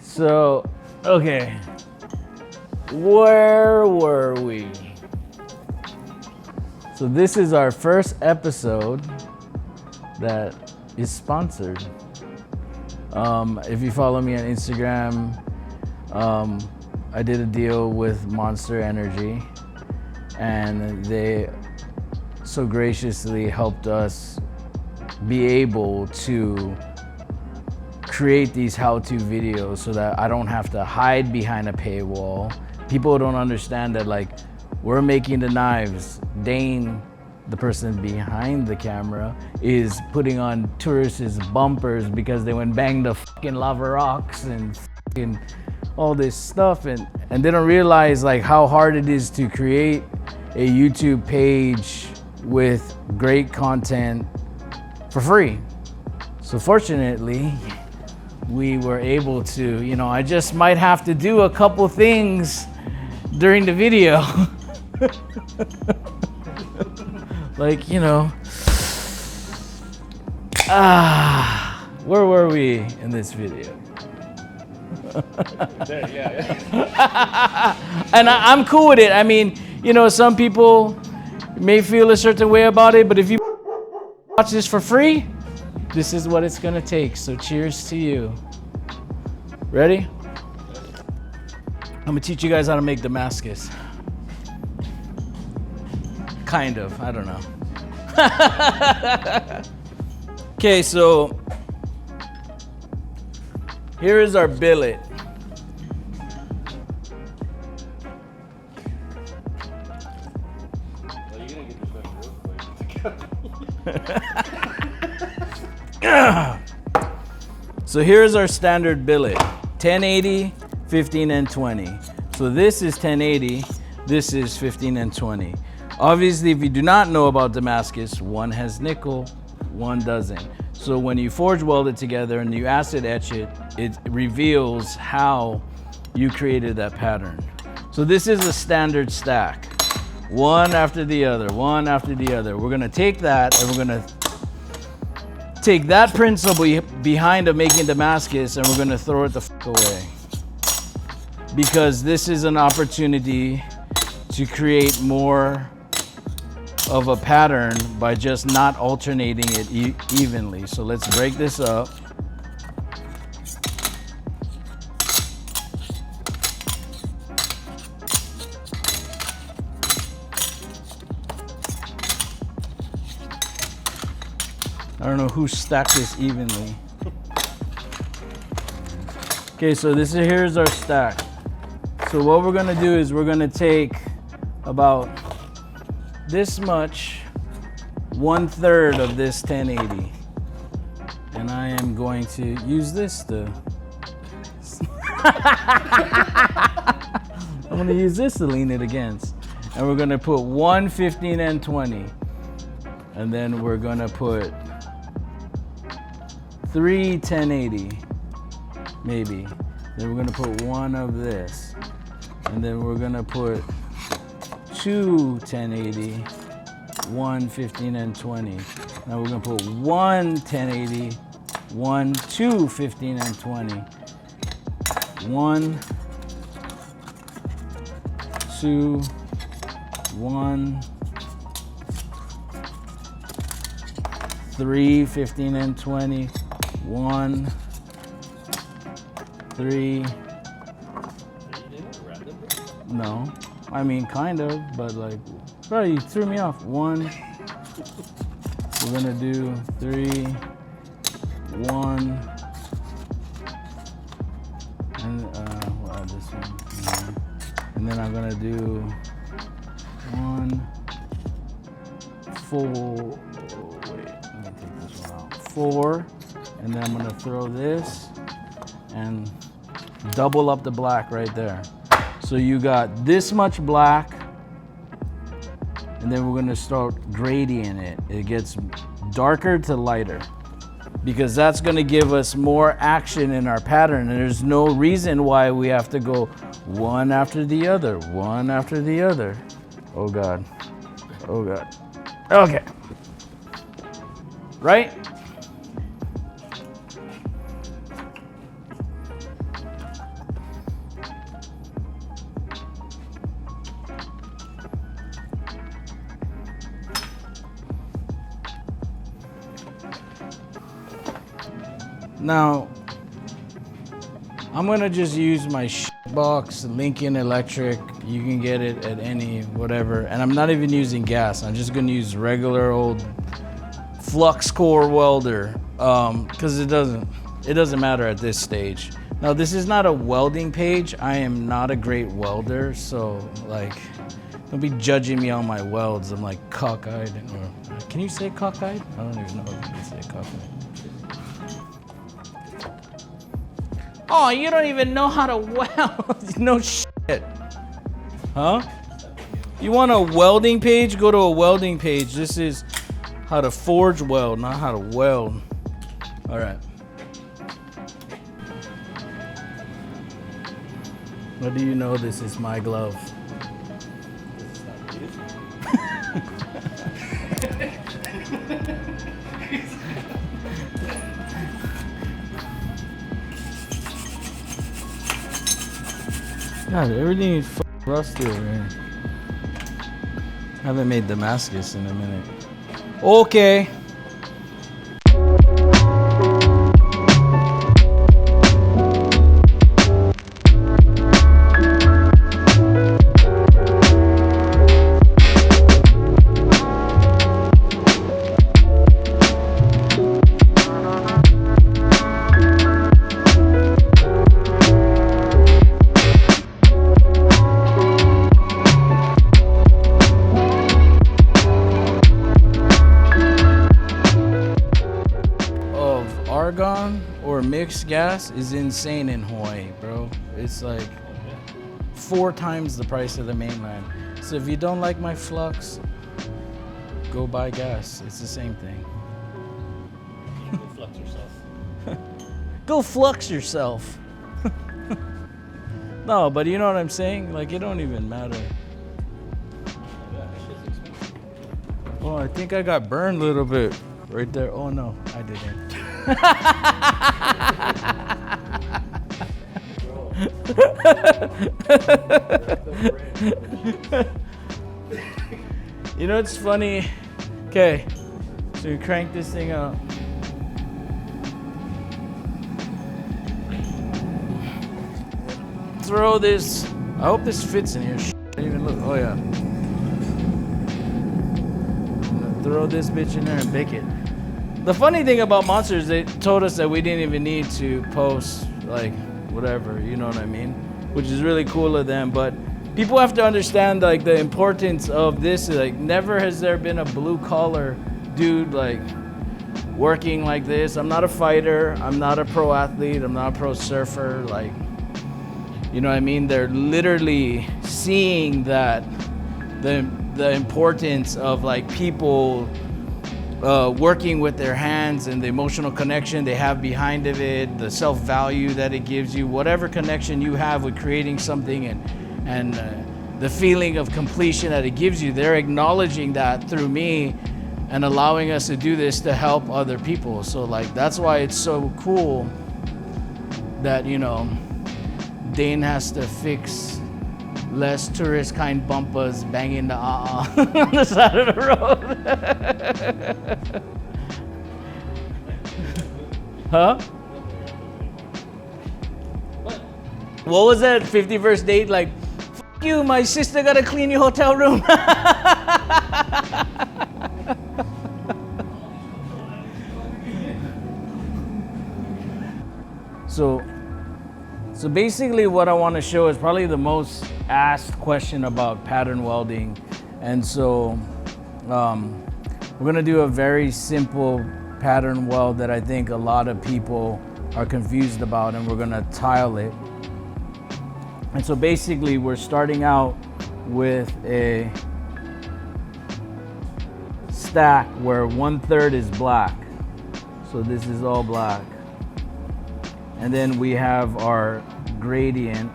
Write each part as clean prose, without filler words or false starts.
So, okay. Where were we? So this is our first episode that is sponsored. If you follow me on Instagram, I did a deal with Monster Energy, and they so graciously helped us be able to create these how-to videos so that I don't have to hide behind a paywall. People don't understand that, like, we're making the knives. Dane, the person behind the camera, is putting on tourists' bumpers because they went bang the fucking lava rocks and fucking all this stuff, and they don't realize like how hard it is to create a YouTube page with great content for free. So fortunately, we were able to, you know, I just might have to do a couple things during the video. Like, you know, where were we in this video? And I'm cool with it. I mean, you know, some people may feel a certain way about it, but if you watch this for free, this is what it's gonna take. So cheers to you. Ready? I'm gonna teach you guys how to make Damascus. Kind of, I don't know. Okay, so here is our billet. So here's our standard billet, 1080, 15 and 20. So this is 1080, this is 15 and 20. Obviously, if you do not know about Damascus, one has nickel, one doesn't. So when you forge weld it together and you acid etch it, it reveals how you created that pattern. So this is a standard stack, one after the other, one after the other. We're gonna take that and we're gonna take that principle behind of making Damascus and we're gonna throw it the fuck away. Because this is an opportunity to create more of a pattern by just not alternating it evenly. So let's break this up. I don't know who stacked this evenly. Okay, so here's our stack. So what we're gonna do is we're gonna take about this much, 1/3 of this 1080. And I am going to use this to, I'm gonna use this to lean it against. And we're gonna put 1 15 and 20. And then we're gonna put 3 1080, maybe. Then we're gonna put one of this. And then we're gonna put 2 1080, 1 15 and 20. Now we're gonna put 1 1080, 1 2 15 and 20. 1 2 1 3 15 and 20. 1 3. No. I mean, kind of, but like, bro, you threw me off. 1. We're gonna do 3, 1, and we'll add this one. And then I'm gonna do 1, 4. Wait, let me take this one out. 4, and then I'm gonna throw this and double up the black right there. So you got this much black, and then we're gonna start grading it. It gets darker to lighter because that's gonna give us more action in our pattern, and there's no reason why we have to go one after the other, one after the other. Oh God, oh God. Okay, right? Now, I'm gonna just use my box, Lincoln Electric. You can get it at any whatever. And I'm not even using gas. I'm just gonna use regular old flux core welder, because it doesn't matter at this stage. Now, this is not a welding page. I am not a great welder, so like, don't be judging me on my welds. I'm like cockeyed. Can you say cockeyed? I don't even know if you can say cockeyed. Oh, you don't even know how to weld. No shit. Huh? You want a welding page? Go to a welding page. This is how to forge weld, not how to weld. All right. What do you know? This is my glove. God, everything is rusty over here. Haven't made Damascus in a minute. Okay. Argon or mixed gas is insane in Hawaii, bro. It's like 4 times the price of the mainland. So if you don't like my flux, go buy gas. It's the same thing. Go flux yourself. Go flux yourself. No, but you know what I'm saying? Like, it don't even matter. Oh, I think I got burned a little bit right there. Oh no, I didn't. You know, it's funny. Okay, so you crank this thing up. Throw this. I hope this fits in here. I didn't even look. Oh yeah. Throw this bitch in there and bake it. The funny thing about Monsters, they told us that we didn't even need to post, like, whatever, you know what I mean? Which is really cool of them, but people have to understand, like, the importance of this. Like, never has there been a blue-collar dude, like, working like this. I'm not a fighter. I'm not a pro athlete. I'm not a pro surfer. Like, you know what I mean? They're literally seeing that the importance of, like, people working with their hands and the emotional connection they have behind of it, the self-value that it gives you, whatever connection you have with creating something and the feeling of completion that it gives you, they're acknowledging that through me and allowing us to do this to help other people. So, like, that's why it's so cool that, you know, Dane has to fix less tourist kind bumpers banging the on the side of the road. Huh? What was that 51st date? Like, F you, my sister gotta clean your hotel room. So basically what I want to show is probably the most asked question about pattern welding. And so we're going to do a very simple pattern weld that I think a lot of people are confused about, and we're going to tile it. And so basically we're starting out with a stack where 1/3 is black. So this is all black. And then we have our gradient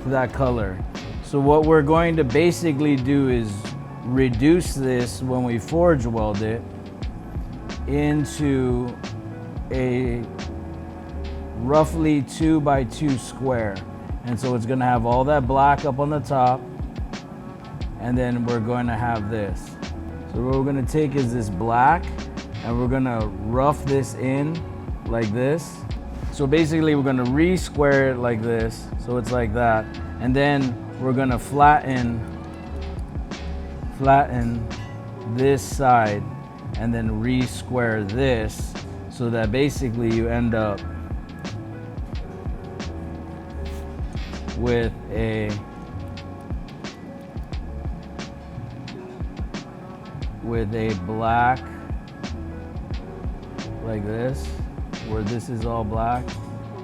for that color. So what we're going to basically do is reduce this when we forge weld it into a roughly 2x2 square. And so it's gonna have all that black up on the top, and then we're going to have this. So what we're gonna take is this black, and we're gonna rough this in like this. So basically we're gonna re-square it like this, so it's like that. And then we're gonna flatten this side and then re-square this, so that basically you end up with a black like this, where this is all black,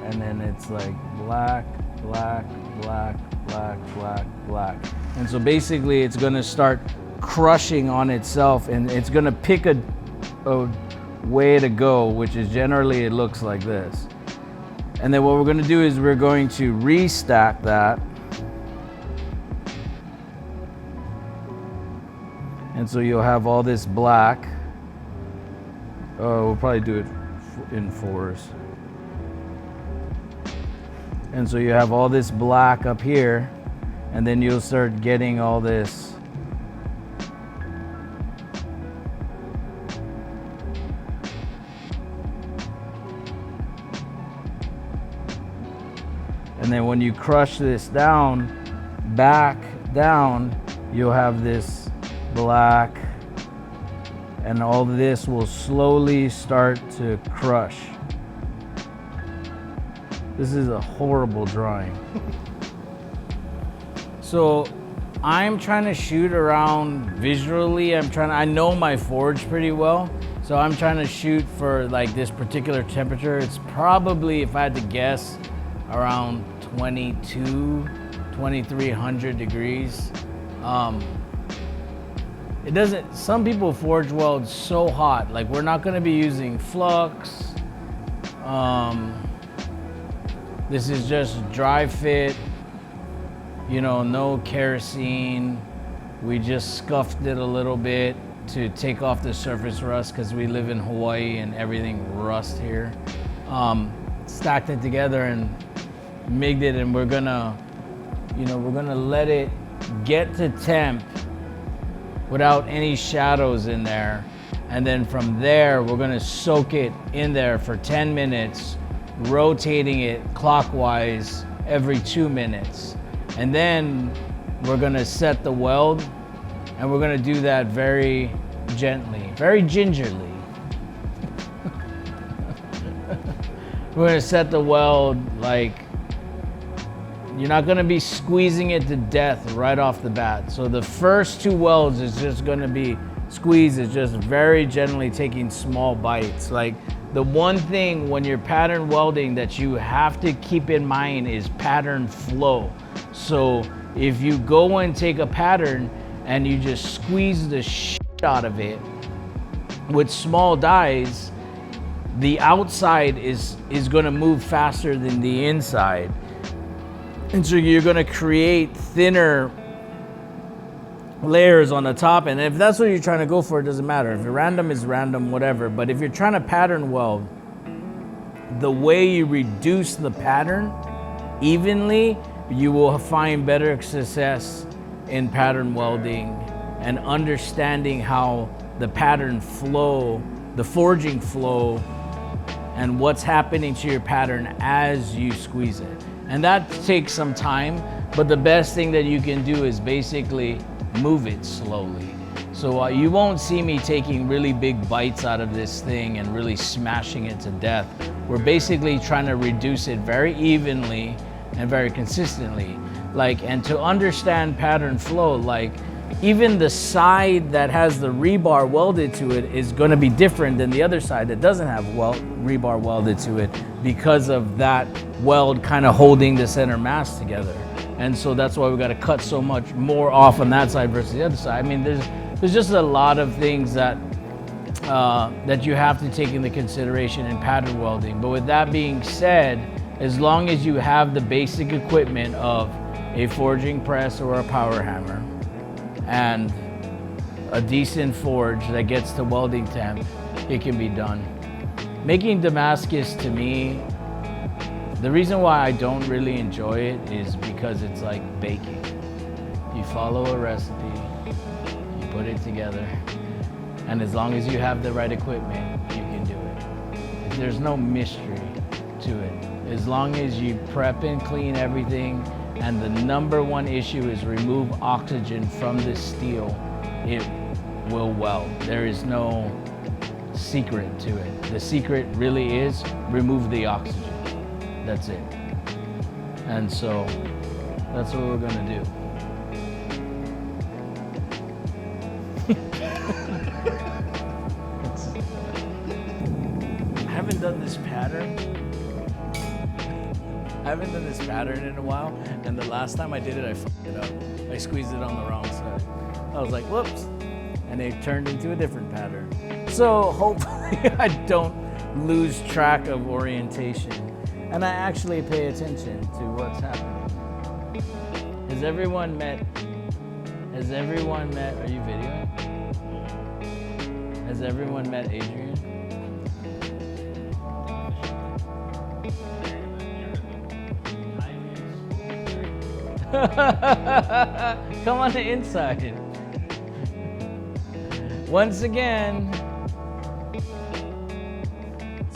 and then it's like black, black, black, black, black, black. And so basically it's gonna start crushing on itself, and it's gonna pick a way to go, which is generally it looks like this. And then what we're gonna do is we're going to restack that. And so you'll have all this black. We'll probably do it in 4s. And so you have all this black up here, and then you'll start getting all this and then when you crush this down, back down, you'll have this black, and all this will slowly start to crush. This is a horrible drawing. So I'm trying to shoot around visually. I know my forge pretty well. So I'm trying to shoot for like this particular temperature. It's probably, if I had to guess, around 2300 degrees. It doesn't, some people forge weld so hot, like we're not gonna be using flux. This is just dry fit, you know, no kerosene. We just scuffed it a little bit to take off the surface rust, because we live in Hawaii and everything rust here. Stacked it together and migged it, and we're gonna let it get to temp without any shadows in there. And then from there, we're gonna soak it in there for 10 minutes, rotating it clockwise every 2 minutes. And then we're gonna set the weld, and we're gonna do that very gently, very gingerly. We're gonna set the weld like, you're not gonna be squeezing it to death right off the bat. So the first 2 welds is just gonna be squeeze, is just very gently taking small bites. Like, the one thing when you're pattern welding that you have to keep in mind is pattern flow. So if you go and take a pattern and you just squeeze the shit out of it with small dies, the outside is gonna move faster than the inside. And so you're gonna create thinner layers on the top, and if that's what you're trying to go for, it doesn't matter. If random is random, whatever. But if you're trying to pattern weld, the way you reduce the pattern evenly, you will find better success in pattern welding and understanding how the pattern flow, the forging flow, and what's happening to your pattern as you squeeze it. And that takes some time, but the best thing that you can do is basically move it slowly. So you won't see me taking really big bites out of this thing and really smashing it to death. We're basically trying to reduce it very evenly and very consistently. And to understand pattern flow, like even the side that has the rebar welded to it is going to be different than the other side that doesn't have rebar welded to it, because of that weld kind of holding the center mass together. And so that's why we got to cut so much more off on that side versus the other side. I mean, there's just a lot of things that that you have to take into consideration in pattern welding. But with that being said, as long as you have the basic equipment of a forging press or a power hammer and a decent forge that gets to welding temp, it can be done. Making Damascus, to me, the reason why I don't really enjoy it is because it's like baking. You follow a recipe, you put it together, And as long as you have the right equipment, you can do it. There's no mystery to it. As long as you prep and clean everything, and the number one issue is remove oxygen from the steel, it will weld. There is no secret to it. The secret really is remove the oxygen. That's it. And so that's what we're gonna do. I haven't done this pattern. In a while, and the last time I did it, I fucked it up. I squeezed it on the wrong side. I was like, whoops, and it turned into a different pattern. So hopefully I don't lose track of orientation, and I actually pay attention to what's happening. Has everyone met, are you videoing? Has everyone met Adrian? Come on the inside. Once again.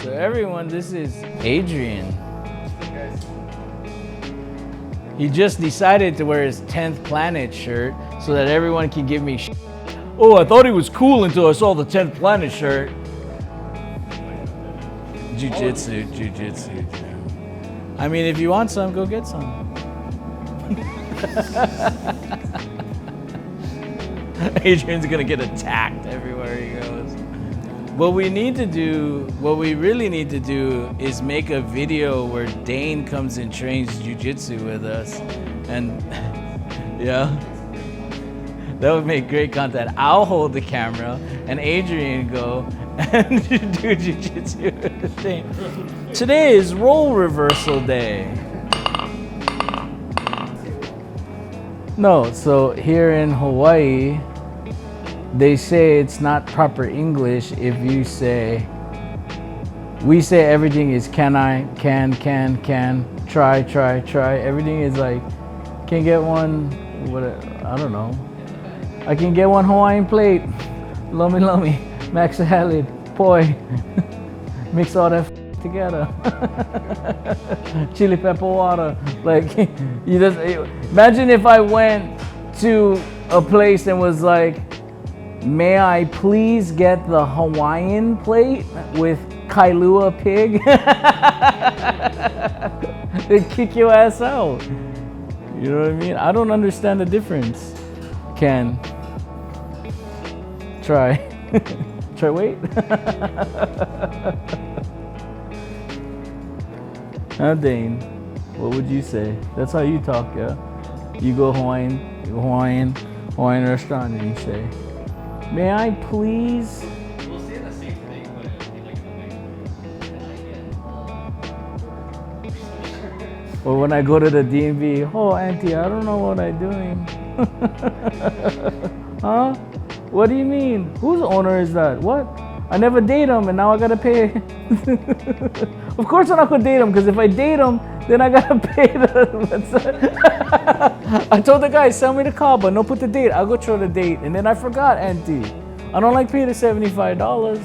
So everyone, this is Adrian. He just decided to wear his 10th Planet shirt so that everyone can give me shit. Oh, I thought he was cool until I saw the 10th Planet shirt. Jiu-jitsu. I mean, if you want some, go get some. Adrian's gonna get attacked everywhere he goes. What we really need to do is make a video where Dane comes and trains jiu-jitsu with us. And yeah, that would make great content. I'll hold the camera and Adrian go and do jiu-jitsu with Dane. Today is role reversal day. No, so here in Hawaii, they say it's not proper English if you say, we say everything is can, try. Everything is like, can get one, what, I don't know. I can get one Hawaiian plate, lomi, max salad, poi, mix all that together. Chili pepper water. Like, you just imagine if I went to a place and was like, may I please get the Hawaiian plate with Kailua pig? They'd kick your ass out. You know what I mean? I don't understand the difference. Can. Try. Try wait. Huh, Dane? What would you say? That's how you talk, yeah? You go Hawaiian restaurant and you say, may I please? We'll say the same thing, but it'll be like in the next Or when I go to the DMV, oh, auntie, I don't know what I'm doing. Huh? What do you mean? Whose owner is that? What? I never date him and now I gotta pay. Of course I'm not gonna date him, because if I date him, then I gotta pay I told the guy, sell me the car, but no put the date. I'll go throw the date. And then I forgot, auntie. I don't like paying the $75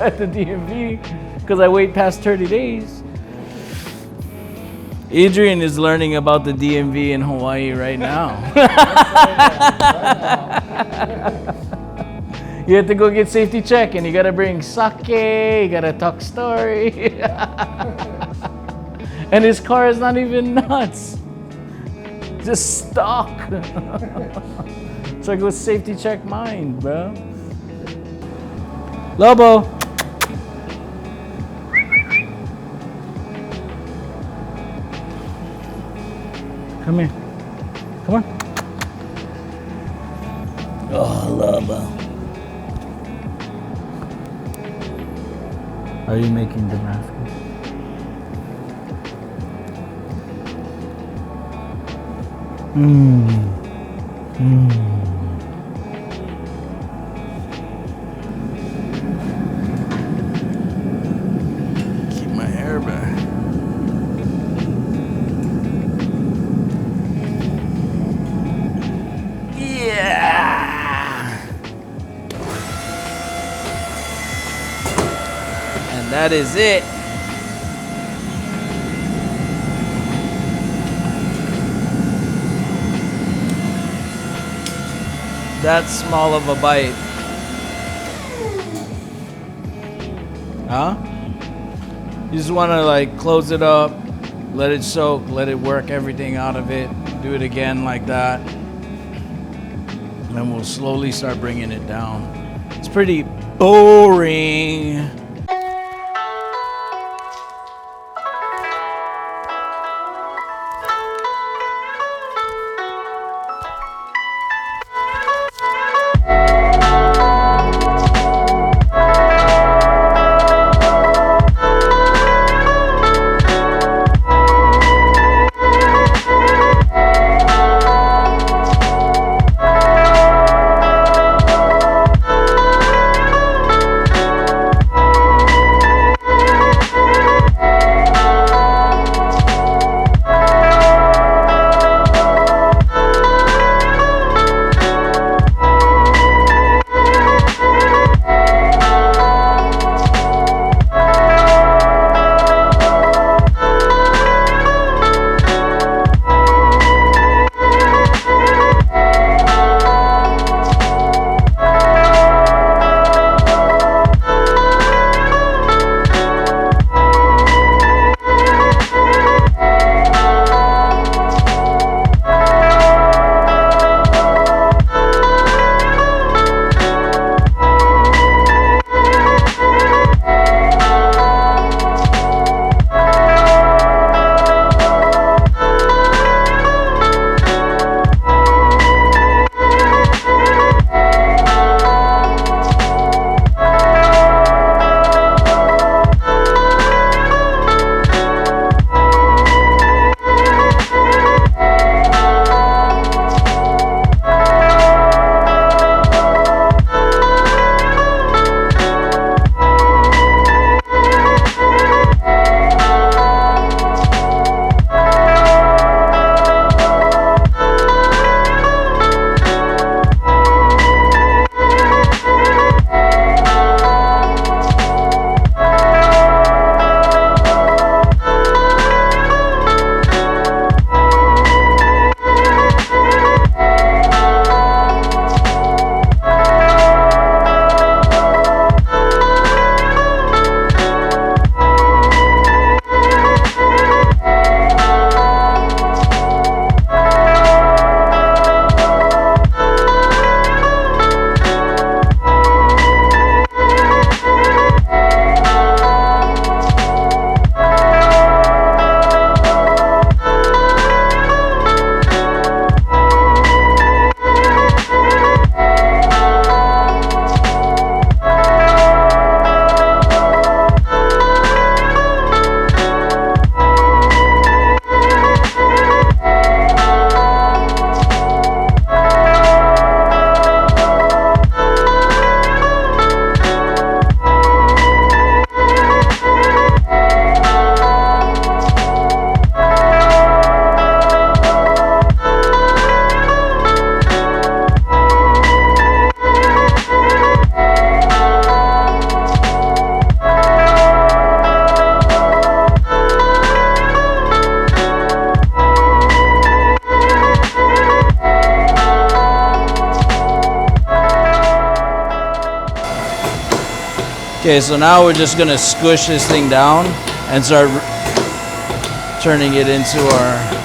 at the DMV because I wait past 30 days. Adrian is learning about the DMV in Hawaii right now. You have to go get safety check and you gotta bring sake, you gotta talk story. And his car is not even nuts. Just stock. So I go safety check mine, bro. Lobo. Come here. Come on. Oh, Lobo. Are you making Damascus? Keep my hair back. Yeah. That is it. That small of a bite. Huh? You just want to like close it up, let it soak, let it work everything out of it. Do it again like that. And then we'll slowly start bringing it down. It's pretty boring. Okay, so now we're just gonna squish this thing down and start turning it into our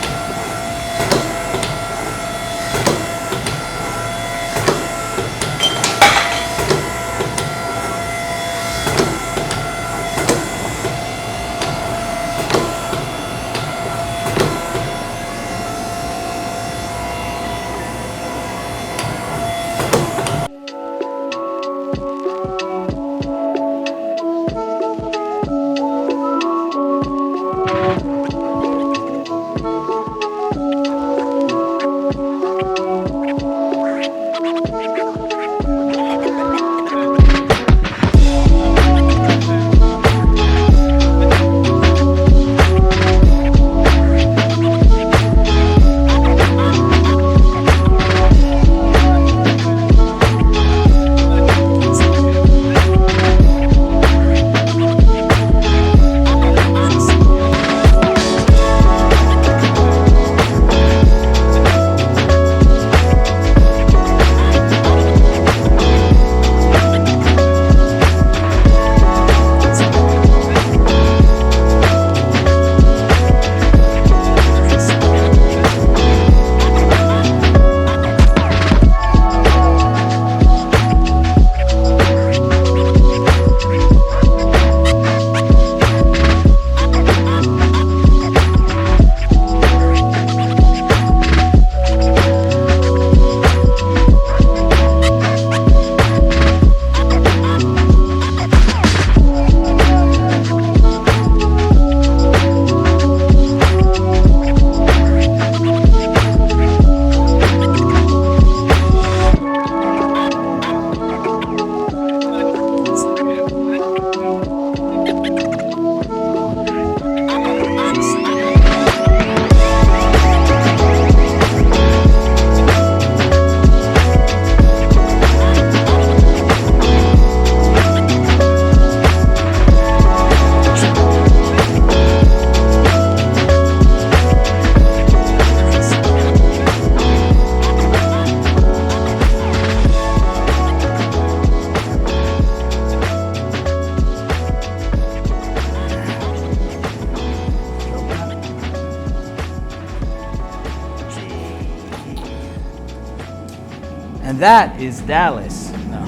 And that is Dallas. No.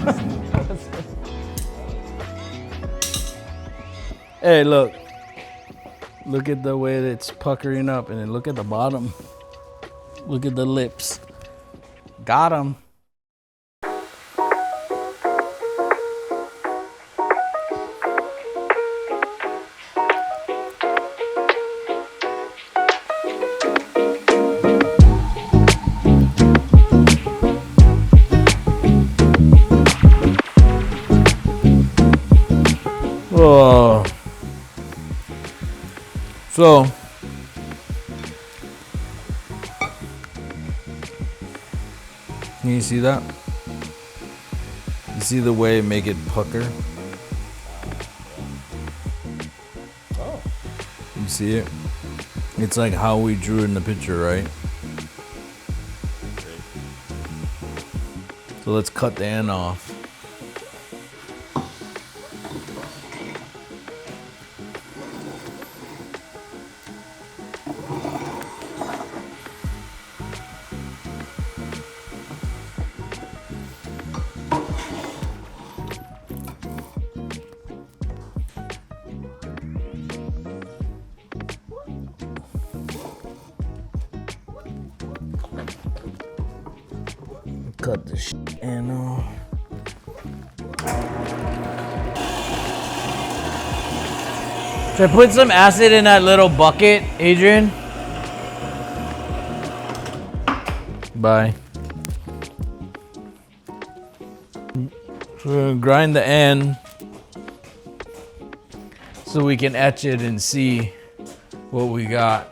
Hey, look. Look at the way that it's puckering up, and then look at the bottom. Look at the lips. Got him. Whoa. So, can you see that? You see the way it make it pucker? Oh. You see it? It's like how we drew it in the picture, right? So let's cut the end off. Cut the end off. Should I put some acid in that little bucket, Adrian? Bye. So we're gonna grind the end so we can etch it and see what we got.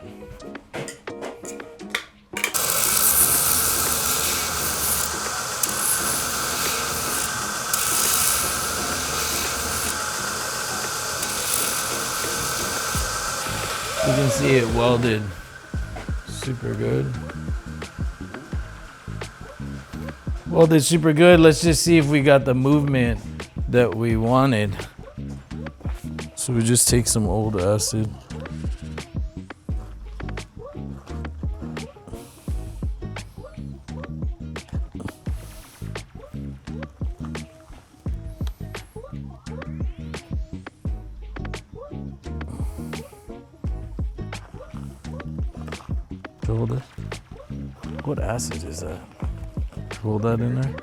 You can see it welded super good. Welded super good. Let's just see if we got the movement that we wanted. So we just take some old acid. Hold it. What acid is that? Hold that in there.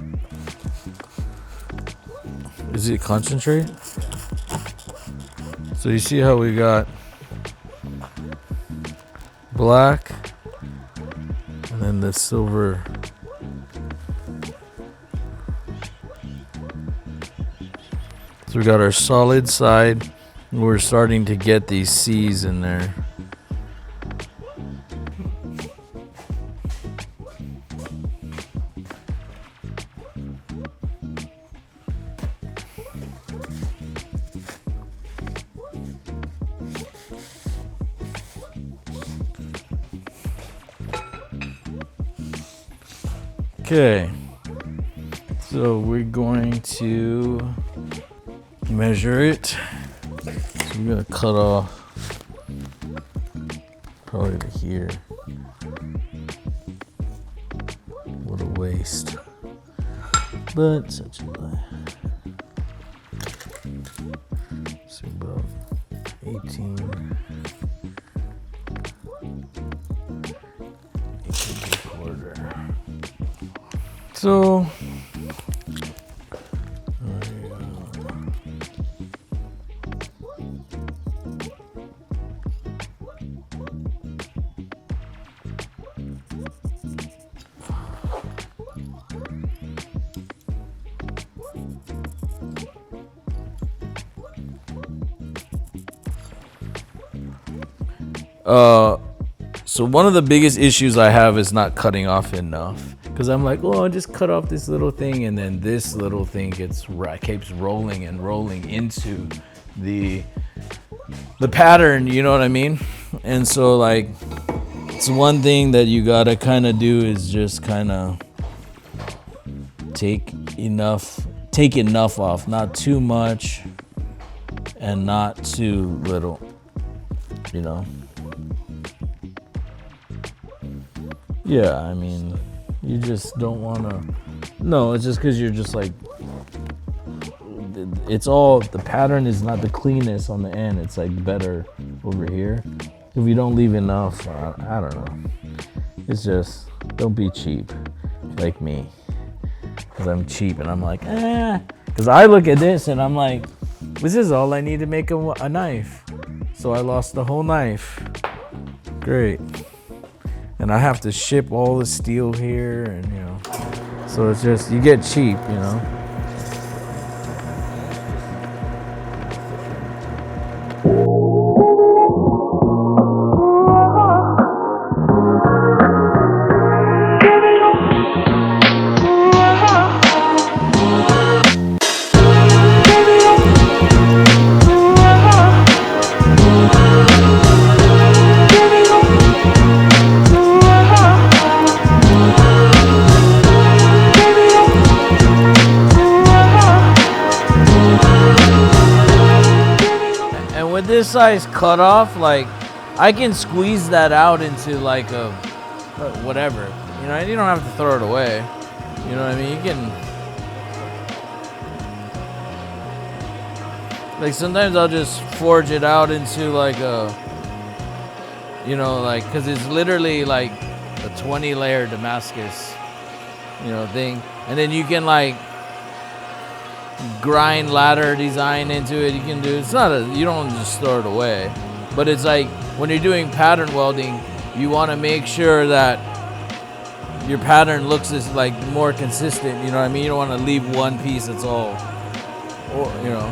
Is it concentrate? So you see how we got black and then the silver. So we got our solid side. We're starting to get these C's in there. Okay, so we're going to measure it. So we're gonna cut off probably to here. What a waste, but such a lie. So about 18 quarter. So, so one of the biggest issues I have is not cutting off enough. Because I'm like, oh, I'll just cut off this little thing, and then this little thing keeps rolling and rolling into the pattern, you know what I mean? And so like, it's one thing that you gotta kind of do is just kind of take enough off, not too much and not too little, you know? Yeah, I mean, you just don't want to No, it's just because you're just like, it's all, the pattern is not the cleanest on the end. It's like better over here. If you don't leave enough, I don't know. It's just, don't be cheap like me. Because I'm cheap and I'm like, Because I look at this and I'm like, this is all I need to make a knife. So I lost the whole knife. Great. And I have to ship all the steel here and, you know. So it's just, you get cheap, you know. This size cutoff, like I can squeeze that out into like a whatever, you know. You don't have to throw it away, you know what I mean. You can, like, sometimes I'll just forge it out into like a, you know, like, because it's literally like a 20-layer Damascus, you know, thing, and then you can like grind ladder design into it. You can do, it's not a, you don't just throw it away, but it's like when you're doing pattern welding, you want to make sure that your pattern looks as like more consistent, you know what I mean. You don't want to leave one piece that's all, or, you know.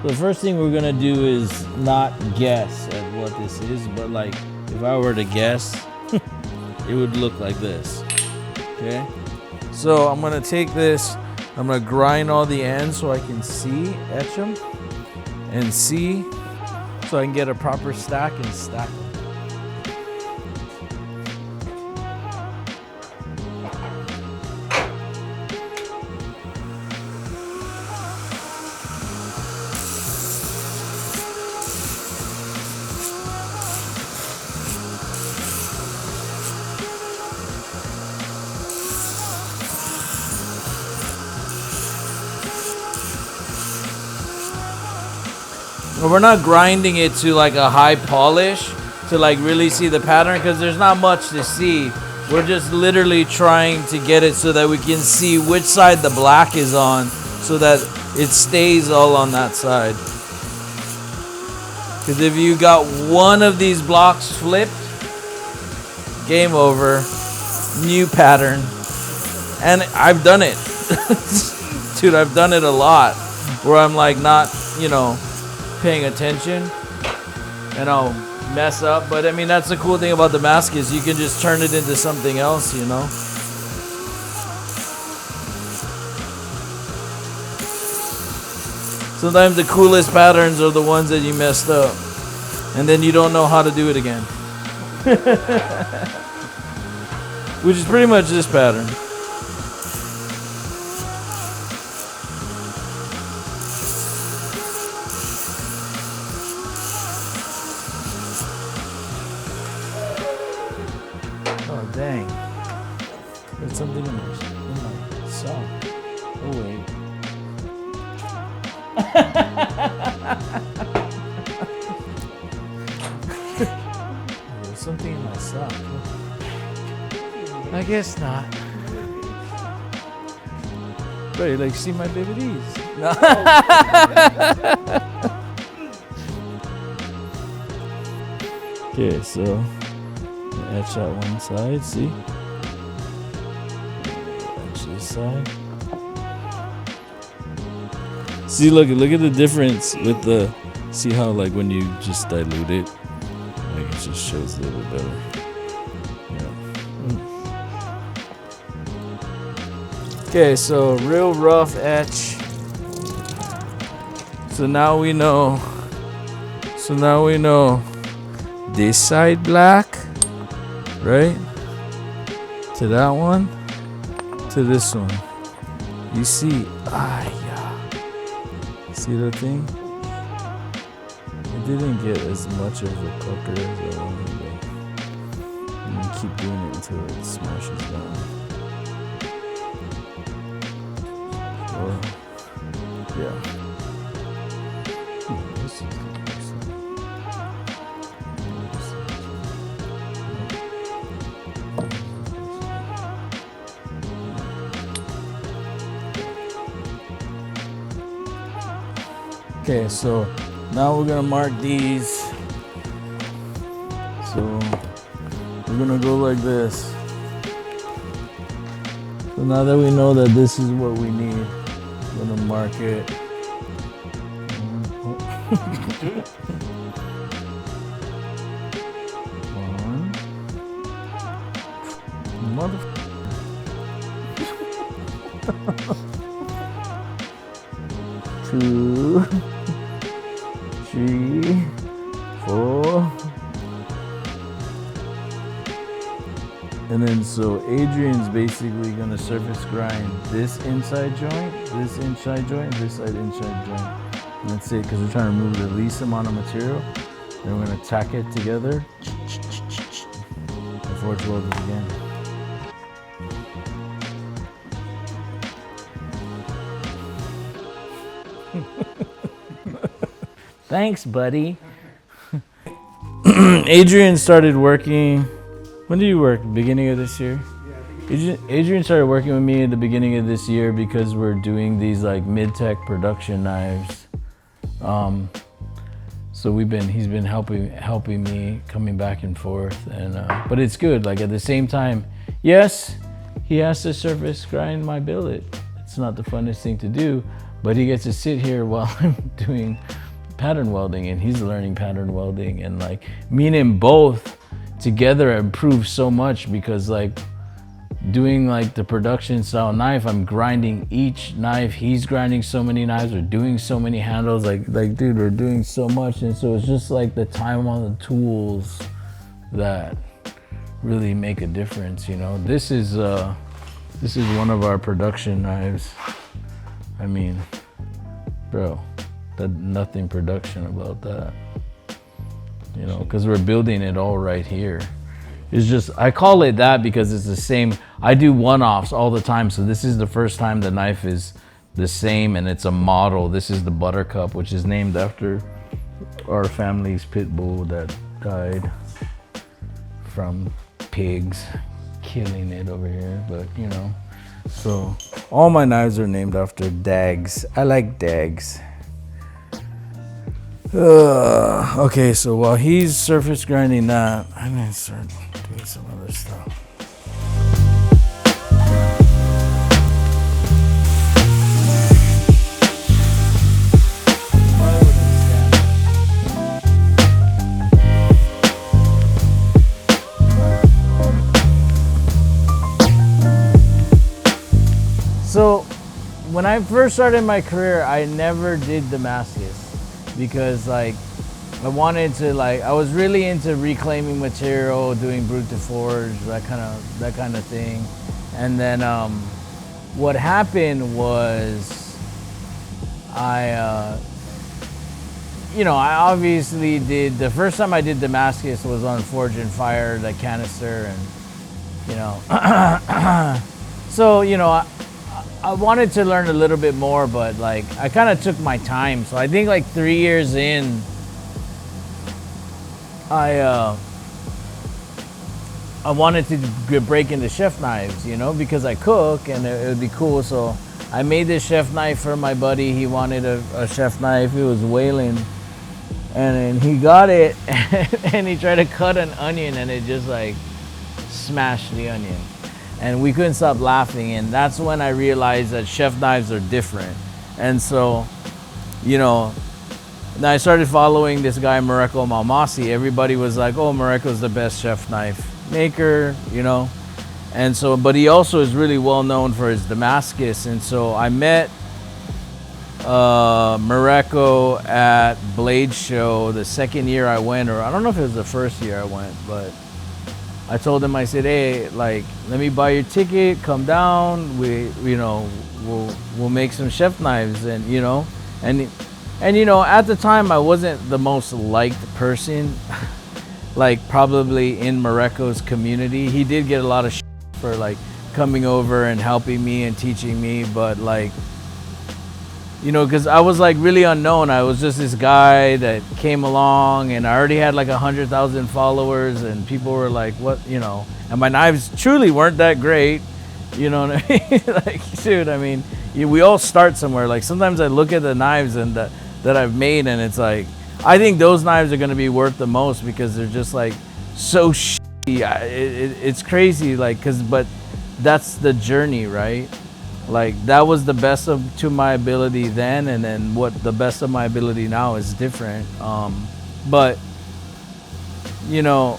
The first thing we're gonna do is not guess at what this is, but like if I were to guess, it would look like this. Okay, so I'm gonna take this, I'm gonna grind all the ends so I can see, etch them, and see, so I can get a proper stack and stack them. We're not grinding it to like a high polish to like really see the pattern, because there's not much to see. We're just literally trying to get it so that we can see which side the black is on, so that it stays all on that side. Because if you got one of these blocks flipped, game over, new pattern. And I've done it. Dude, I've done it a lot, where I'm like not, you know, paying attention, and I'll mess up. But I mean, that's the cool thing about Damascus, you can just turn it into something else, you know. Sometimes the coolest patterns are the ones that you messed up, and then you don't know how to do it again. Which is pretty much this pattern. Dang. There's something in my sock. Oh, wait. There's something in my sock. I guess not. Bro, you like see my BBDs? No. Okay, so etch that one side, see? Etch this side. See, look at the difference with the, see how like when you just dilute it, like it just shows a little bit better. Yeah. Okay, so real rough etch. So now we know this side black, right? To that one, to this one. You see, yeah. See the thing? It didn't get as much of a pucker as I wanted, but keep doing it until it smashes down. Or, yeah. This is okay, so now we're gonna mark these. So we're gonna go like this. So now that we know that this is what we need, I'm gonna mark it. One. Mother. Two. 3, 4. And then so Adrian's basically gonna surface grind this inside joint, this inside joint, this side inside joint. And that's it, because we're trying to remove the least amount of material. Then we're gonna tack it together before it's welded again. Thanks, buddy. Adrian started working. When did you work? Beginning of this year? Adrian started working with me at the beginning of this year because we're doing these like mid-tech production knives. So he's been helping me coming back and forth, and but it's good. Like at the same time, yes, he has to surface grind my billet. It's not the funnest thing to do, but he gets to sit here while I'm doing pattern welding, and he's learning pattern welding, and like me and him both together improve so much, because like doing like the production style knife, I'm grinding each knife, he's grinding so many knives, we're doing so many handles, like dude, we're doing so much. And so it's just like the time on the tools that really make a difference, you know. This is one of our production knives. I mean, bro, nothing production about that, you know, because we're building it all right here. It's just, I call it that because it's the same. I do one-offs all the time, so this is the first time the knife is the same, and it's a model. This is the Buttercup, which is named after our family's pit bull that died from pigs killing it over here. But you know, so all my knives are named after dags. I like dags. Okay, so while he's surface grinding that, I'm gonna start doing some other stuff. So when I first started my career, I never did Damascus, because like I wanted to, like, I was really into reclaiming material, doing brute to forge, that kind of thing. And then what happened was I obviously did, the first time I did Damascus was on Forge and Fire, the canister, and you know, so you know, I wanted to learn a little bit more, but like I kind of took my time. So I think like 3 years in, I wanted to break into chef knives, you know, because I cook and it would be cool. So I made this chef knife for my buddy. He wanted a chef knife. It was whaling, and then he got it and he tried to cut an onion, and it just like smashed the onion. And we couldn't stop laughing, and that's when I realized that chef knives are different. And so, you know, then I started following this guy, Mareko Malmasi. Everybody was like, oh, Mareko's the best chef knife maker, you know. And so, but he also is really well known for his Damascus. And so I met Mareko at Blade Show the second year I went, or I don't know if it was the first year I went, but I told him, I said, hey, like, let me buy your ticket, come down, we'll make some chef knives. And you know, and you know, at the time I wasn't the most liked person like probably in Morocco's community. He did get a lot of shit for like coming over and helping me and teaching me, but like, you know, because I was like really unknown. I was just this guy that came along, and I already had like 100,000 followers, and people were like, what, you know, and my knives truly weren't that great, you know what I mean? Like, dude, I mean, we all start somewhere. Like sometimes I look at the knives and that I've made, and it's like, I think those knives are going to be worth the most because they're just like so shitty. It's crazy, like, but that's the journey, right? Like that was the best to my ability then, and then what the best of my ability now is different. But you know,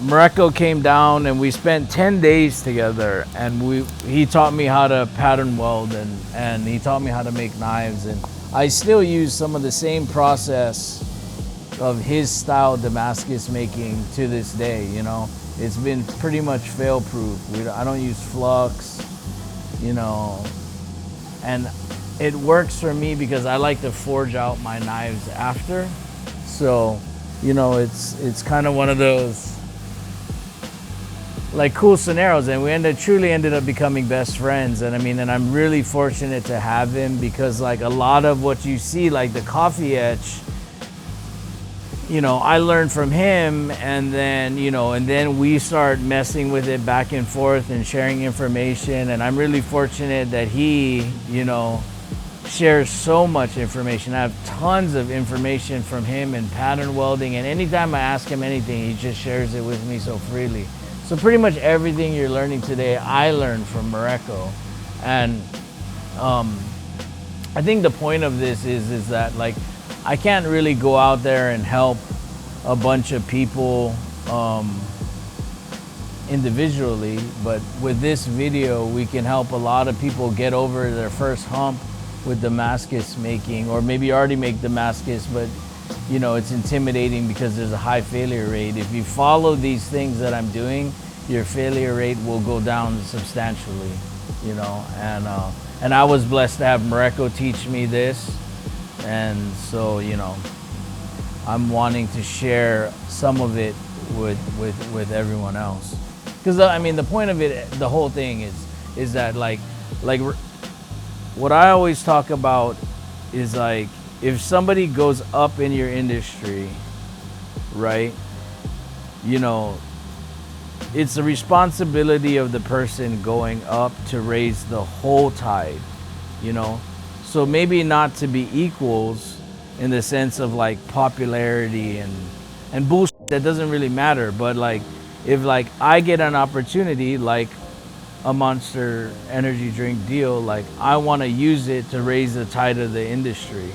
Morocco came down and we spent 10 days together, and he taught me how to pattern weld, and he taught me how to make knives, and I still use some of the same process of his style Damascus making to this day. You know, it's been pretty much fail proof. I don't use flux, you know, and it works for me because I like to forge out my knives after. So, you know, it's kind of one of those like cool scenarios, and we truly ended up becoming best friends. And I mean, and I'm really fortunate to have him because like a lot of what you see, like the coffee etch, you know, I learned from him, and then, you know, and then we start messing with it back and forth and sharing information. And I'm really fortunate that he, you know, shares so much information. I have tons of information from him in pattern welding, and anytime I ask him anything, he just shares it with me so freely. So pretty much everything you're learning today, I learned from Morocco. And I think the point of this is that like, I can't really go out there and help a bunch of people individually, but with this video, we can help a lot of people get over their first hump with Damascus making, or maybe already make Damascus, but you know, it's intimidating because there's a high failure rate. If you follow these things that I'm doing, your failure rate will go down substantially, you know, and I was blessed to have Morocco teach me this. And so, you know, I'm wanting to share some of it with everyone else. Because I mean, the point of it, the whole thing is that like what I always talk about is like, if somebody goes up in your industry, right, you know, it's the responsibility of the person going up to raise the whole tide, you know. So maybe not to be equals in the sense of like popularity and bullshit that doesn't really matter. But like, if like I get an opportunity like a Monster energy drink deal, like I want to use it to raise the tide of the industry.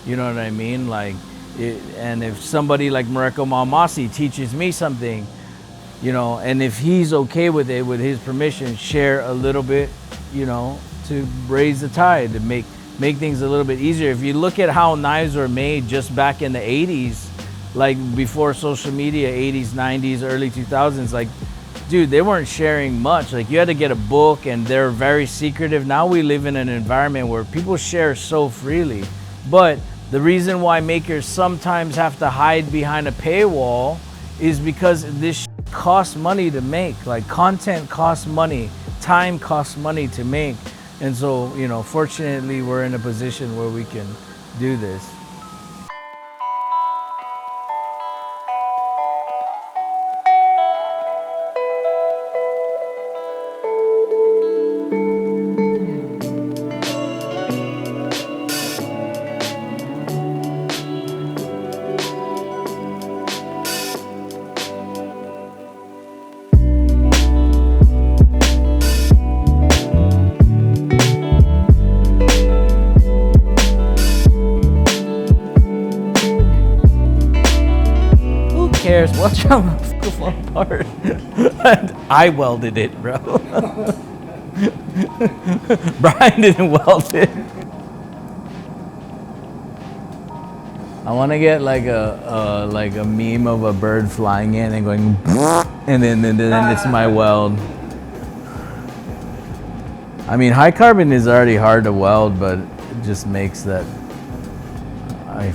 You know what I mean? Like, and if somebody like Morocco Malmasi teaches me something, you know, and if he's okay with it, with his permission, share a little bit, you know, to raise the tide, to make things a little bit easier. If you look at how knives were made just back in the 80s, like before social media, 80s, 90s, early 2000s, like, dude, they weren't sharing much. Like, you had to get a book, and they're very secretive. Now we live in an environment where people share so freely. But the reason why makers sometimes have to hide behind a paywall is because this costs money to make. Like, content costs money, time costs money to make. And so, you know, fortunately, we're in a position where we can do this. Cares? Watch how my fall apart. I welded it, bro. Bryan didn't weld it. I want to get like a meme of a bird flying in and going, and then it's my weld. I mean, high carbon is already hard to weld, but it just makes that I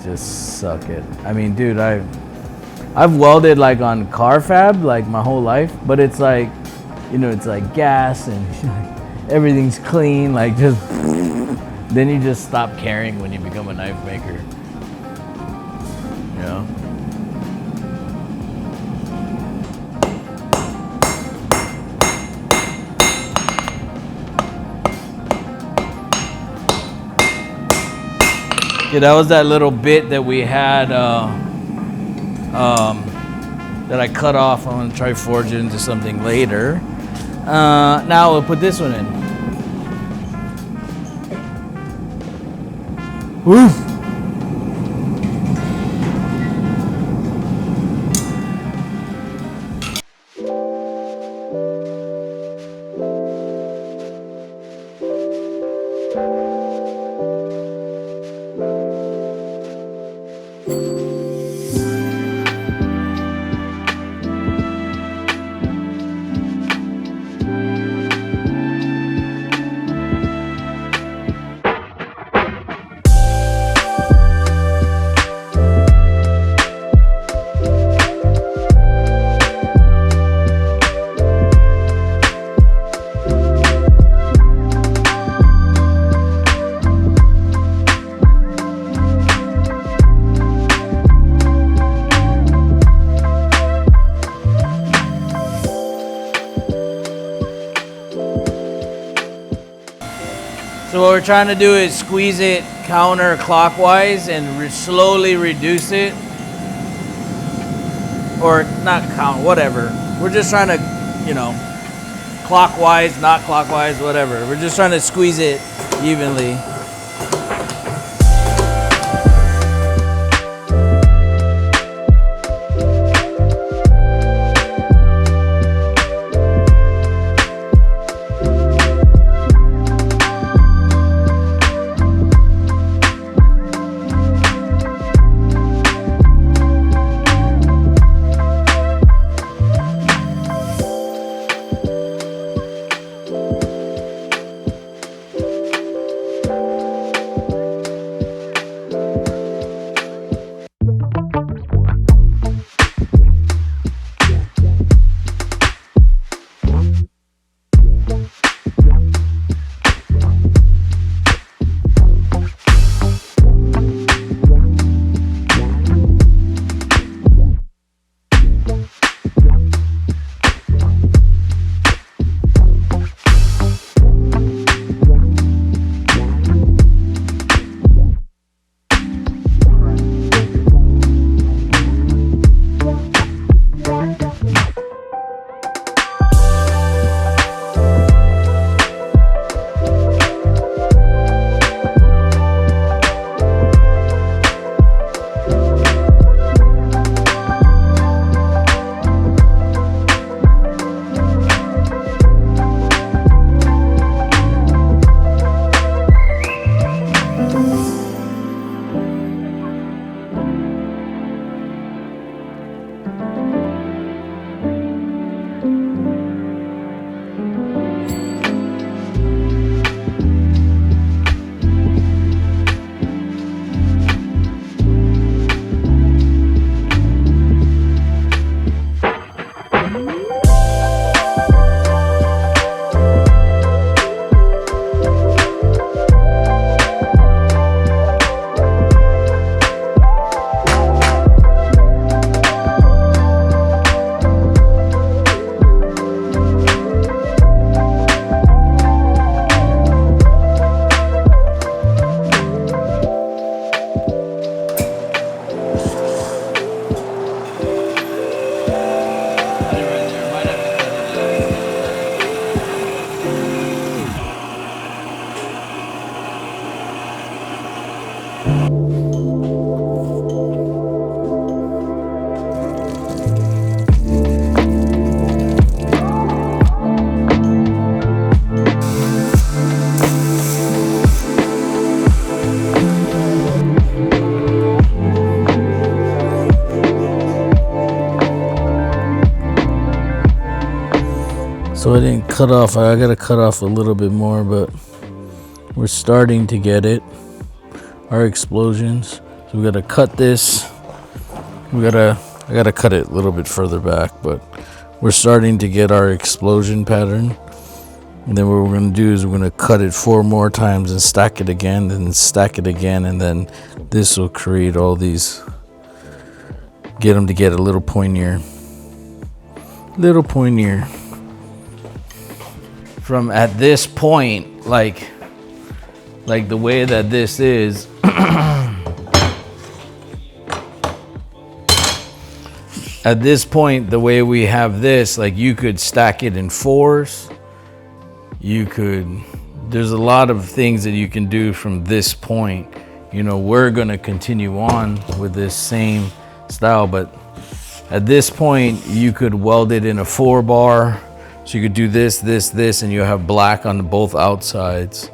just suck it. I mean, dude, I've welded like on car fab like my whole life, but it's like, you know, it's like gas and everything's clean, like just then you just stop caring when you become a knife maker. You know? Yeah, that was that little bit that we had that I cut off. I'm gonna try forge it into something later. Now we'll put this one in. Woo! So what we're trying to do is squeeze it counterclockwise and slowly reduce it. Or not count, whatever. We're just trying to, you know, clockwise, not clockwise, whatever. We're just trying to squeeze it evenly. So I didn't cut off, I gotta cut off a little bit more, but we're starting to get it. Our explosions. So we gotta cut this. I I gotta cut it a little bit further back, but we're starting to get our explosion pattern. And then what we're gonna do is we're gonna cut it 4 more times and stack it again, and stack it again, and then this will create all these, get them to get a little pointier. From at this point, like the way that this is, at this point, the way we have this, like you could stack it in 4s. There's a lot of things that you can do from this point. You know, we're gonna continue on with this same style, but at this point, you could weld it in a 4-bar. So you could do this, and you have black on both outsides,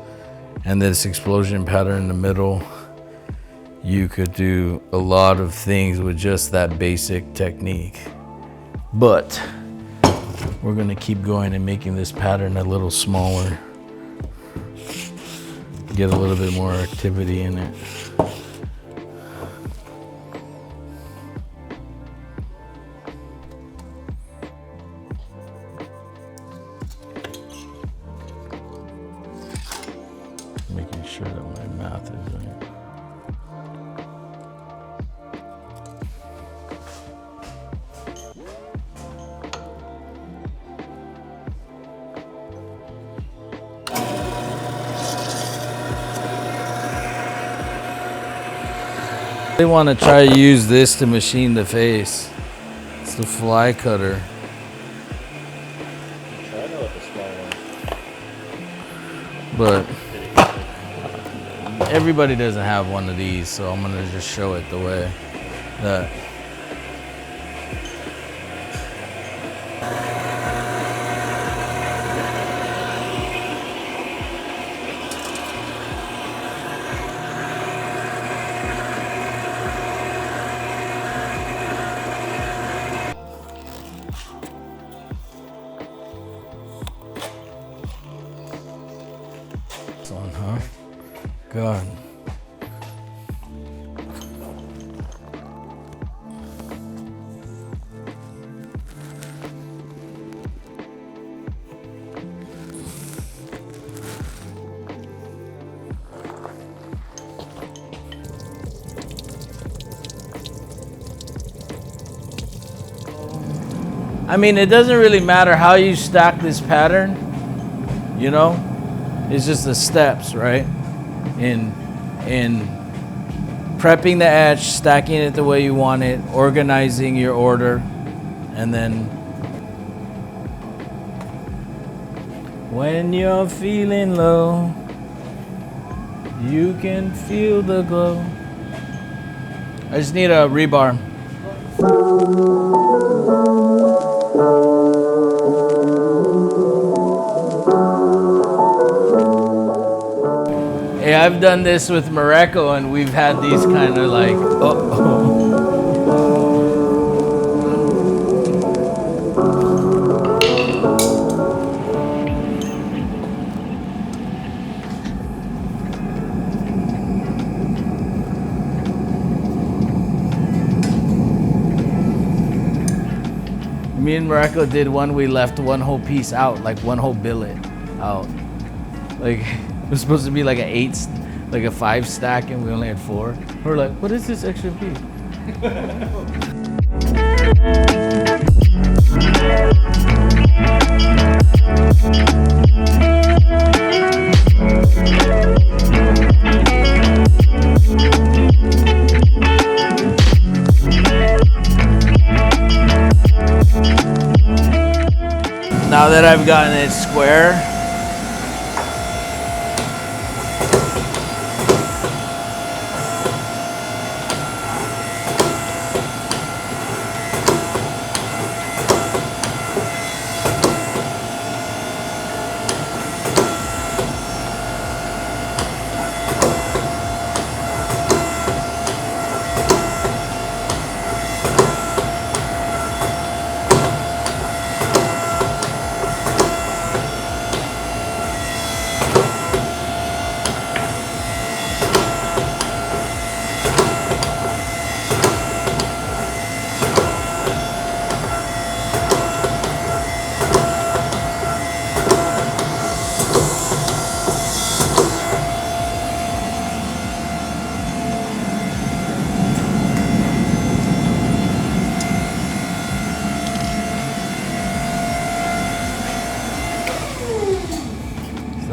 and this explosion pattern in the middle. You could do a lot of things with just that basic technique. But we're gonna keep going and making this pattern a little smaller. Get a little bit more activity in it. Making sure that my math is right. They want to try to use this to machine the face. It's the fly cutter. I know what the small one. But everybody doesn't have one of these, so I'm gonna just show it the way that. On, huh? God. I mean, it doesn't really matter how you stack this pattern, you know? It's just the steps, right? In prepping the etch, stacking it the way you want it, organizing your order, and then when you're feeling low, you can feel the glow. I just need a rebar. Hey, I've done this with Morocco, and we've had these kind of like, Me and Morocco did one, we left one whole piece out, like one whole billet out. Like, it was supposed to be like a 5 stack, and we only had 4. We're like, what is this extra piece? Now that I've gotten it square,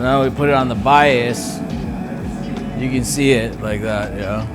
now we put it on the bias. You can see it like that, yeah.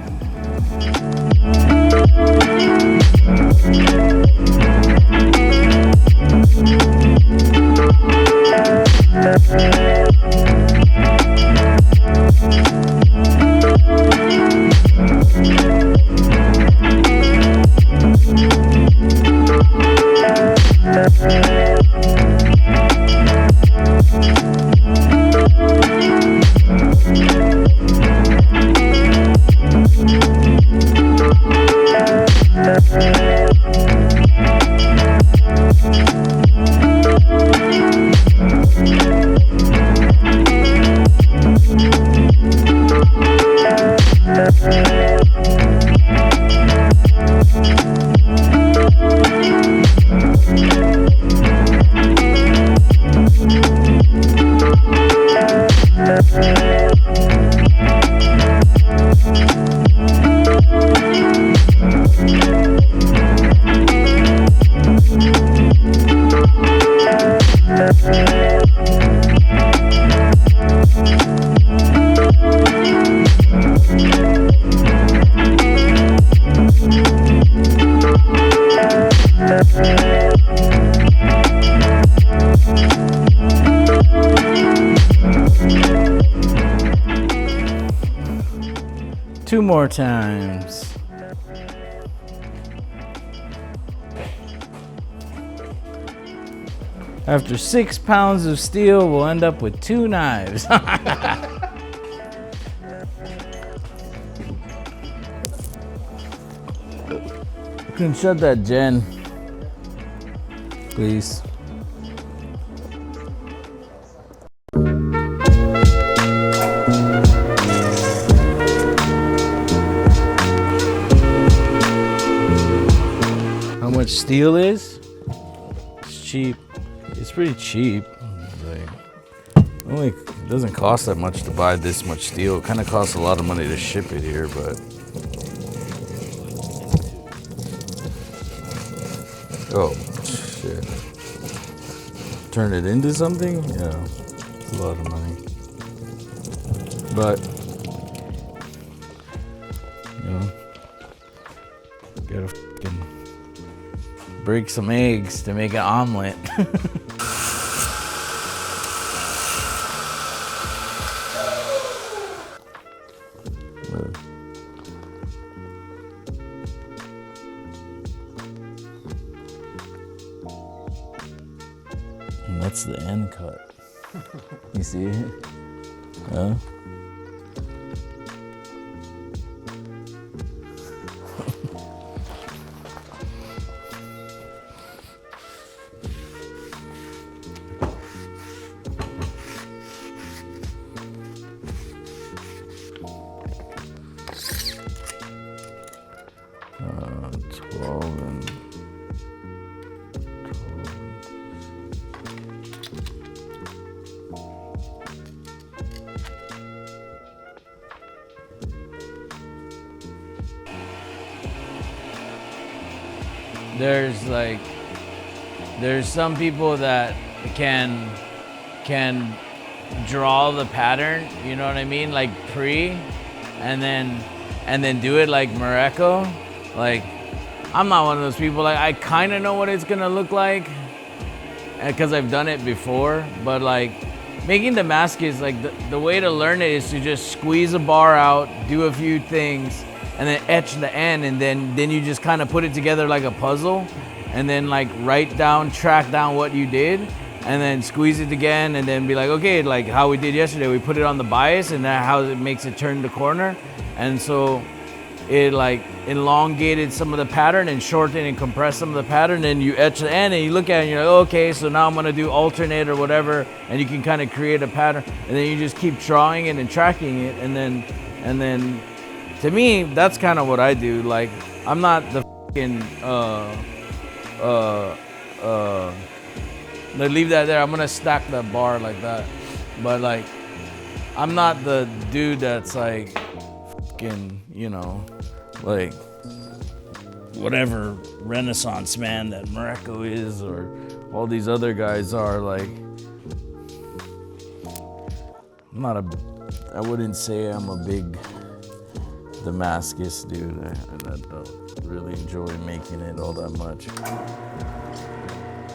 Two more times. After 6 pounds of steel, we'll end up with 2 knives. You can shut that gen, please. How much steel is? It's cheap. It's pretty cheap. It doesn't cost that much to buy this much steel. It kind of costs a lot of money to ship it here, but. Oh, shit. Turn it into something? Yeah, it's a lot of money. But, you know, gotta fucking break some eggs to make an omelet. And that's the end cut. You see it? Huh? There's some people that can draw the pattern, you know what I mean, like and then do it like Morocco. Like, I'm not one of those people. Like, I kind of know what it's gonna look like because I've done it before, but like making Damascus, like the way to learn it is to just squeeze a bar out, do a few things, and then etch the end, and then you just kind of put it together like a puzzle, and then like track down what you did, and then squeeze it again, and then be like, okay, like how we did yesterday, we put it on the bias, and that how it makes it turn the corner, and so it like elongated some of the pattern and shortened and compressed some of the pattern, and you etch the end, and you look at it and you're like, okay, so now I'm gonna do alternate or whatever, and you can kind of create a pattern, and then you just keep drawing it and tracking it, and then to me, that's kind of what I do. Like, I'm not the fucking leave that there. I'm gonna stack that bar like that, but like, I'm not the dude that's like fucking, you know, like whatever Renaissance man that Morocco is, or all these other guys are. Like, I wouldn't say I'm a big Damascus dude. I don't really enjoy making it all that much.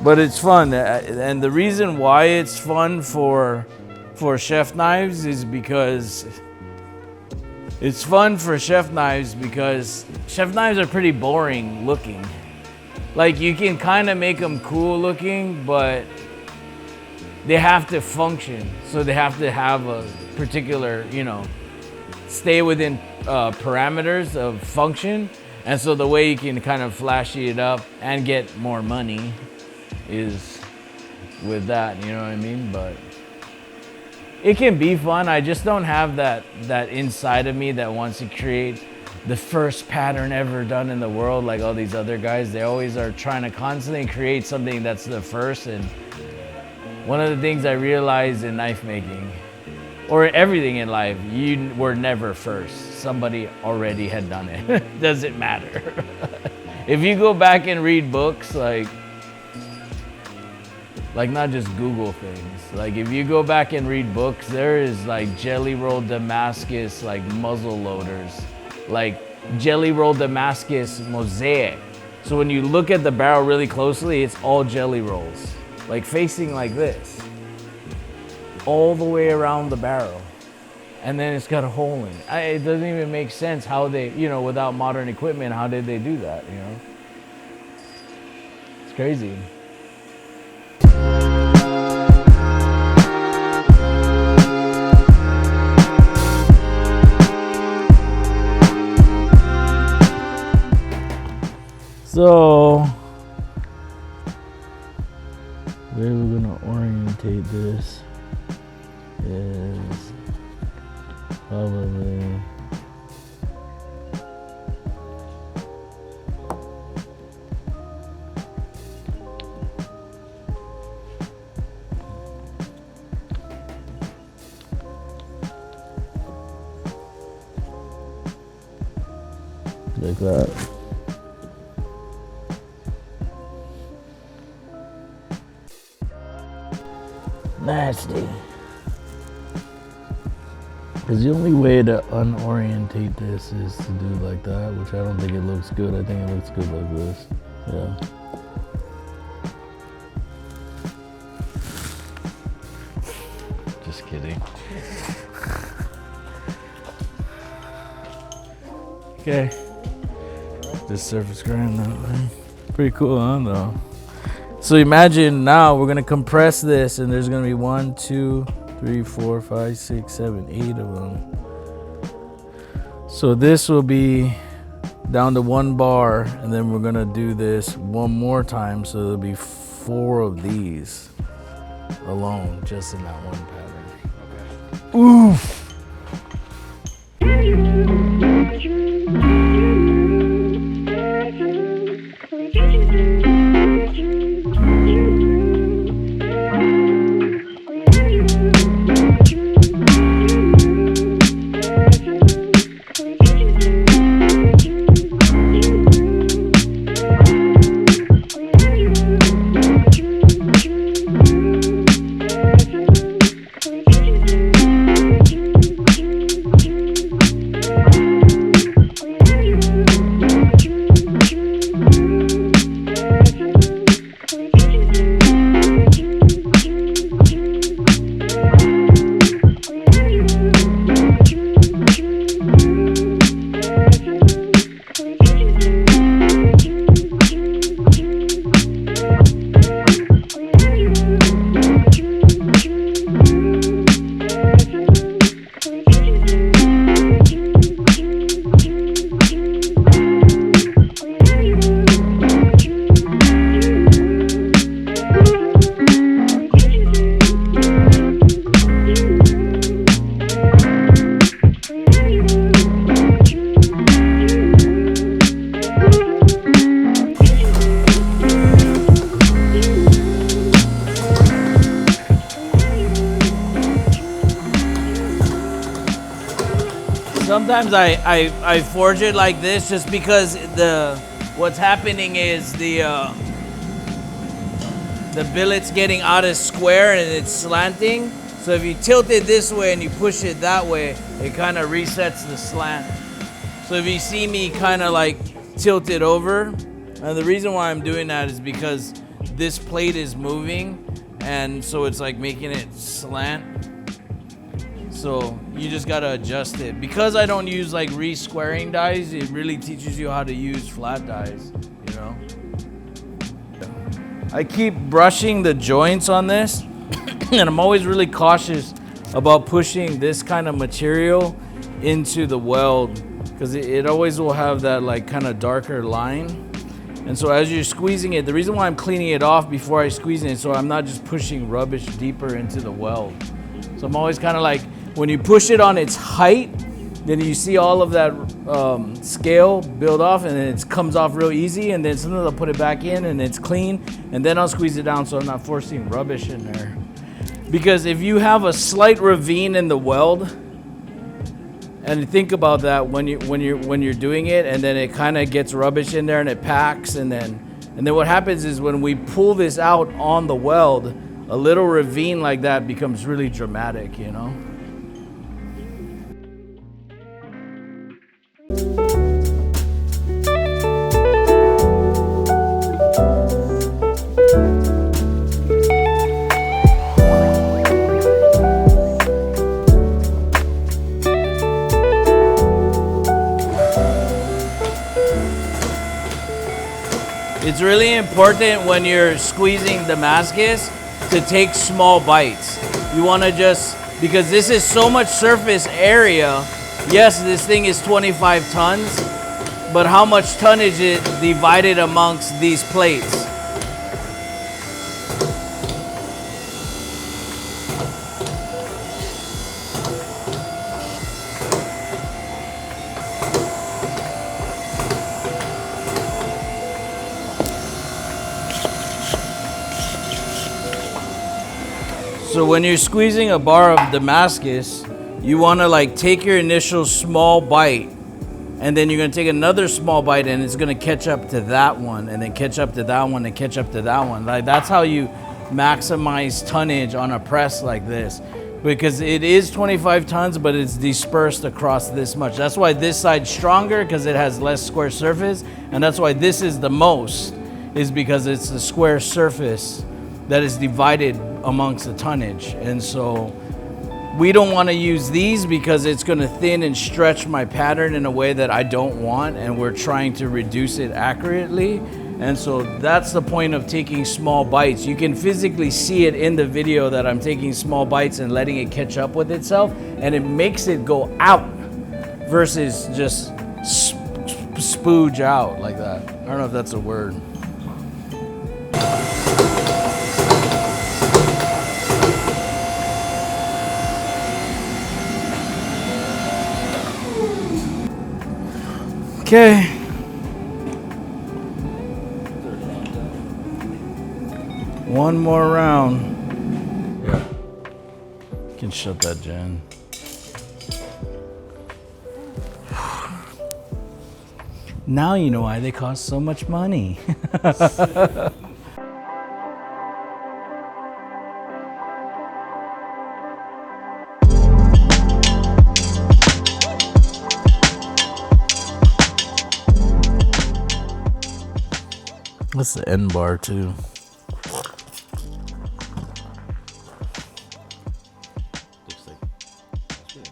But it's fun, and the reason why it's fun for chef knives is because chef knives are pretty boring looking. Like, you can kind of make them cool looking, but they have to function. So they have to have a particular, stay within parameters of function. And so the way you can kind of flashy it up and get more money is with that, you know what I mean? But it can be fun. I just don't have that inside of me that wants to create the first pattern ever done in the world like all these other guys. They always are trying to constantly create something that's the first. And one of the things I realized in knife making, or everything in life, you were never first. Somebody already had done it. Doesn't matter. If you go back and read books, like not just Google things. Like, if you go back and read books, there is like jelly rolled Damascus, like muzzle loaders, like jelly rolled Damascus Mosaic. So when you look at the barrel really closely, it's all jelly rolls, like facing like this, all the way around the barrel. And then it's got a hole in it. It doesn't even make sense how they, without modern equipment, how did they do that, It's crazy. So, where we're gonna orientate this is probably like that. Nasty. Because the only way to unorientate this is to do like that, which I don't think it looks good. I think it looks good like this. Yeah. Just kidding. Okay. Just surface grind that way. Pretty cool, huh, though? So imagine now we're gonna compress this, and there's gonna be 1, 2, 3, 4, 5, 6, 7, 8 of them. So this will be down to 1 bar, and then we're gonna do this one more time, so there'll be 4 of these alone, just in that one pattern. Okay. Oof. Sometimes I forge it like this just because what's happening is the billet's getting out of square and it's slanting. So if you tilt it this way and you push it that way, it kind of resets the slant. So if you see me kind of like tilt it over, and the reason why I'm doing that is because this plate is moving, and so it's like making it slant. So you just gotta adjust it. Because I don't use like re-squaring dies, it really teaches you how to use flat dies, you know? I keep brushing the joints on this, and I'm always really cautious about pushing this kind of material into the weld, because it always will have that like kind of darker line. And so as you're squeezing it, the reason why I'm cleaning it off before I squeeze it, so I'm not just pushing rubbish deeper into the weld. So I'm always kind of like, when you push it on its height, then you see all of that scale build off, and then it comes off real easy, and then sometimes I'll put it back in and it's clean, and then I'll squeeze it down so I'm not forcing rubbish in there. Because if you have a slight ravine in the weld, and think about that when you're doing it, and then it kind of gets rubbish in there and it packs, and then what happens is when we pull this out on the weld, a little ravine like that becomes really dramatic, you know? It's really important when you're squeezing Damascus to take small bites. You want to just, because this is so much surface area, yes, this thing is 25 tons, but how much tonnage is divided amongst these plates? So when you're squeezing a bar of Damascus, you want to like take your initial small bite, and then you're going to take another small bite, and it's going to catch up to that one, and then catch up to that one, and catch up to that one. Like that's how you maximize tonnage on a press like this, because it is 25 tons, but it's dispersed across this much. That's why this side's stronger, because it has less square surface, and that's why this is the most, is because it's the square surface that is divided amongst the tonnage. And so we don't want to use these because it's going to thin and stretch my pattern in a way that I don't want, and we're trying to reduce it accurately. And so that's the point of taking small bites. You can physically see it in the video that I'm taking small bites and letting it catch up with itself, and it makes it go out versus just spooge out like that. I don't know if that's a word. Okay. One more round. Yeah. You can shut that, Jen. Now you know why they cost so much money. What's the end bar too? Looks like that's good.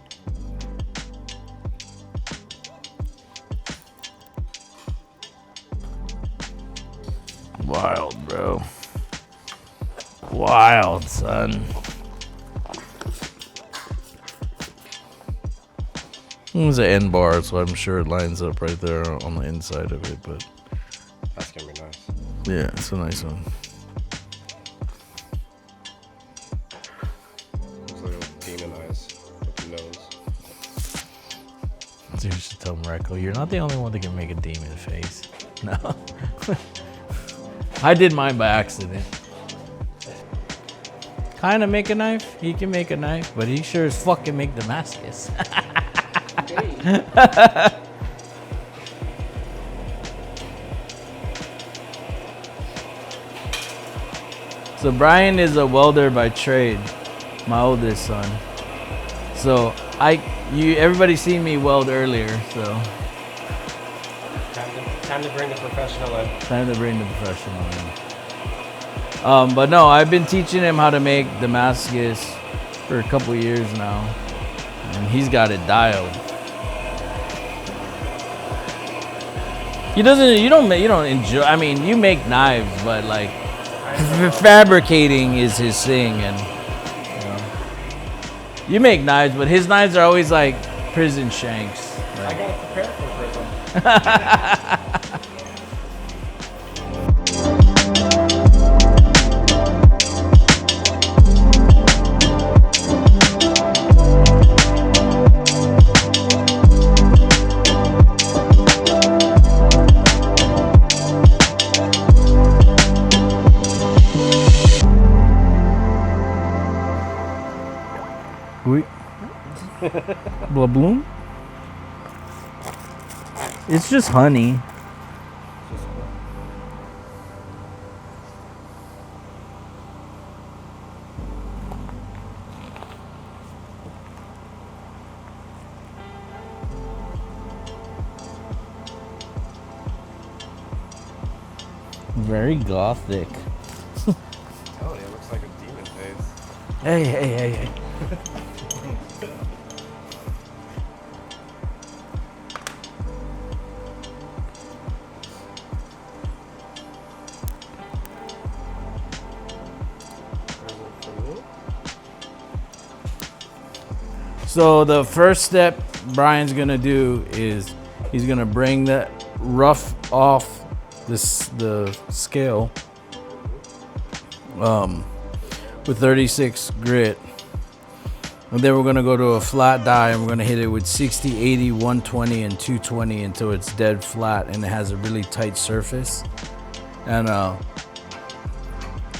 Wild, bro. Wild, son. It was an end bar, so I'm sure it lines up right there on the inside of it, but That's gonna be nice. yeah, it's a nice one. Looks like a demon eyes with the nose. So you should tell Mareko, you're not the only one that can make a demon face. No. I did mine by accident. Kinda make a knife. He can make a knife, but he sure as fuck can make Damascus. So Bryan is a welder by trade. my oldest son. So everybody seen me weld earlier, so Time to bring the professional in. time to bring the professional in. But no, I've been teaching him how to make Damascus for a couple years now, and he's got it dialed. You don't enjoy. I mean, you make knives, but like fabricating is his thing, and you make knives, but his knives are always like prison shanks. I gotta prepare for prison. Oui. Blah bloom. It's just honey. Very gothic. Oh, yeah, it looks like a demon face. Hey. So the first step Brian's gonna do is he's gonna bring that rough off the scale with 36 grit, and then we're gonna go to a flat die and we're gonna hit it with 60, 80, 120, and 220 until it's dead flat and it has a really tight surface, and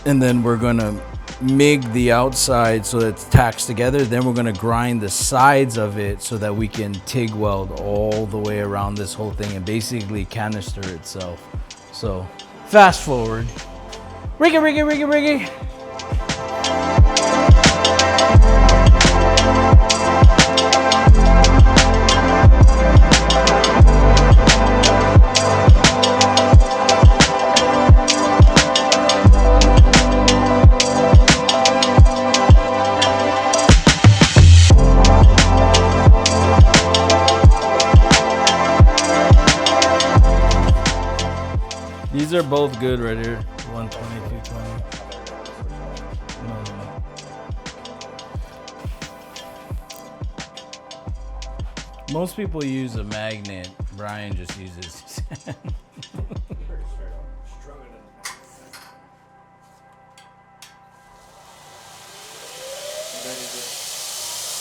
then we're gonna MIG the outside so that it's tacked together. Then we're gonna grind the sides of it so that we can TIG weld all the way around this whole thing and basically canister itself. So fast forward. Riggy. These are both good right here. 120, 220. No. Most people use a magnet. Brian just uses his hand.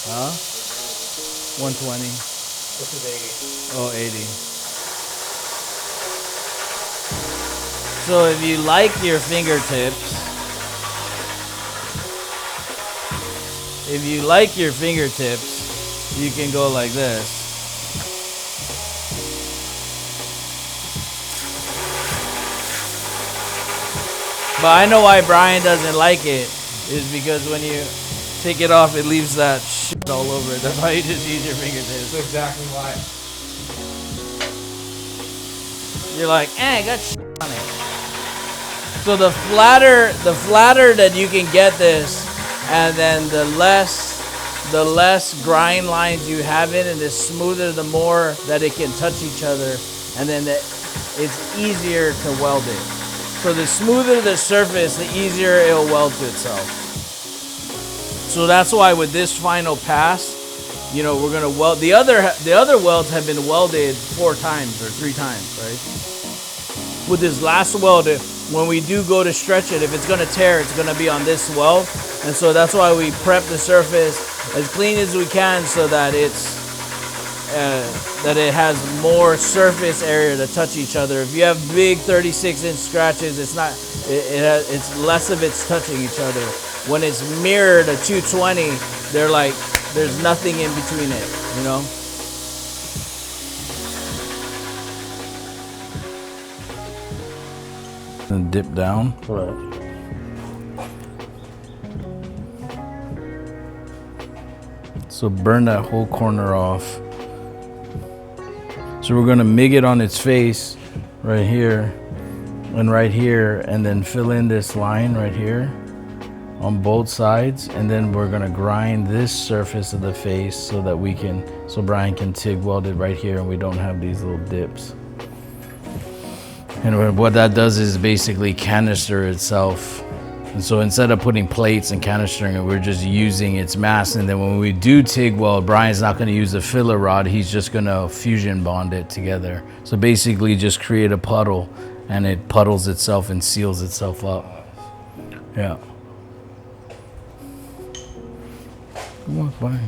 Huh? 120. This is 80. Oh, 80. So if you like your fingertips, you can go like this. But I know why Brian doesn't like it, is because when you take it off, it leaves that shit all over it. That's why you just use your fingertips. That's exactly why. You're like, I got shit on it. So the flatter that you can get this, and then the less grind lines you have in, and the smoother, the more that it can touch each other, and then it's easier to weld it. So the smoother the surface, the easier it'll weld to itself. So that's why with this final pass, you know, we're gonna weld. The other welds have been welded 4 times or 3 times, right? With this last weld, when we do go to stretch it, if it's gonna tear, it's gonna be on this weld. And so that's why we prep the surface as clean as we can so that that it has more surface area to touch each other. If you have big 36-inch scratches, it's less of it's touching each other. When it's mirrored a 220, there's nothing in between it, you know? And dip down. Right. So burn that whole corner off. So we're gonna MIG it on its face right here and right here, and then fill in this line right here on both sides, and then we're gonna grind this surface of the face so that so Bryan can TIG weld it right here and we don't have these little dips. And what that does is basically canister itself. And so instead of putting plates and canistering it, we're just using its mass. And then when we do TIG weld, Bryan's not gonna use the filler rod, he's just gonna fusion bond it together. So basically just create a puddle, and it puddles itself and seals itself up. Yeah. Come on, Bryan.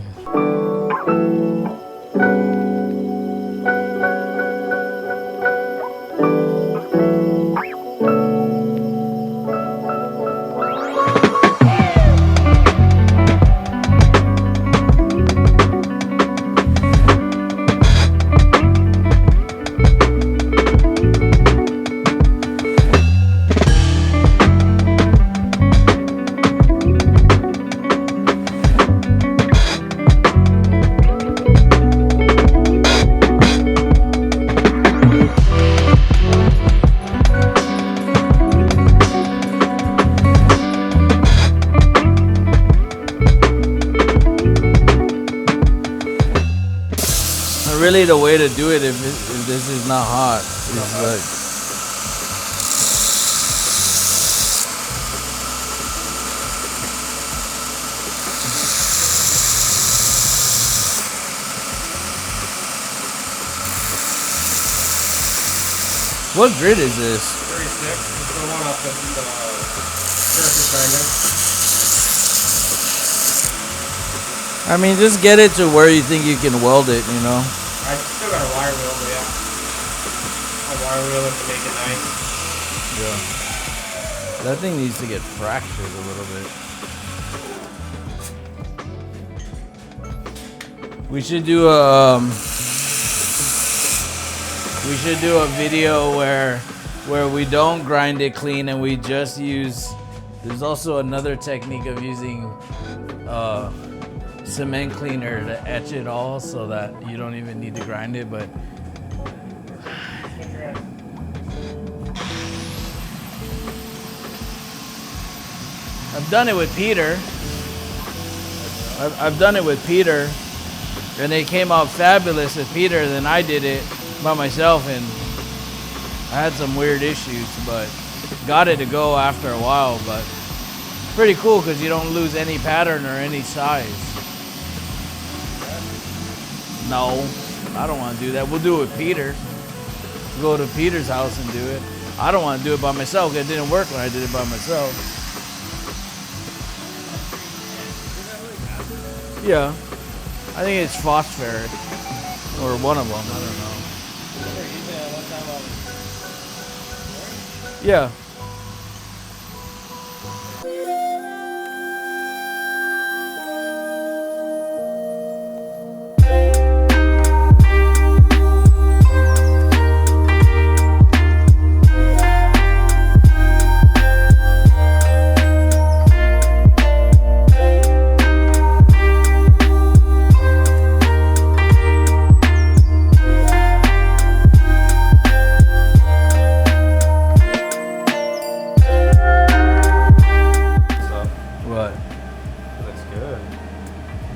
Really, the way to do it, if this is not hot, is like. What grit is this? 36. It's the one up at the surface I banging. mean, just get it to where you think you can weld it, you know? I still got a wire wheel, but yeah. I'll wire wheel it to make it nice. Yeah. That thing needs to get fractured a little bit. We should do a video where we don't grind it clean and we just use. There's also another technique of using cement cleaner to etch it all so that you don't even need to grind it, but I've done it with Peter. I've done it with Peter, and it came out fabulous with Peter. Then I did it by myself, and I had some weird issues, but got it to go after a while. But pretty cool because you don't lose any pattern or any size. No, I don't want to do that. We'll do it with Peter. Go to Peter's house and do it. I don't want to do it by myself. It didn't work when I did it by myself. Yeah, I think it's phosphoric, or one of them. I don't know. Yeah.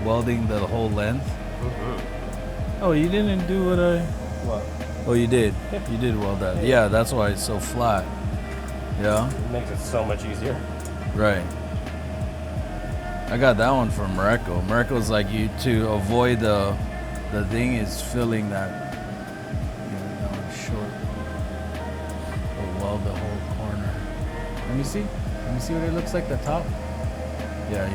Welding the whole length? Mm-hmm. Oh, you didn't do what I... What? Oh, you did. You did weld that. Yeah, that's why it's so flat. Yeah? It makes it so much easier. Right. I got that one from Morocco. Morocco's like you to avoid the thing is filling that. That one's short. We'll weld the whole corner. Let me see. Let me see what it looks like, the top. Yeah,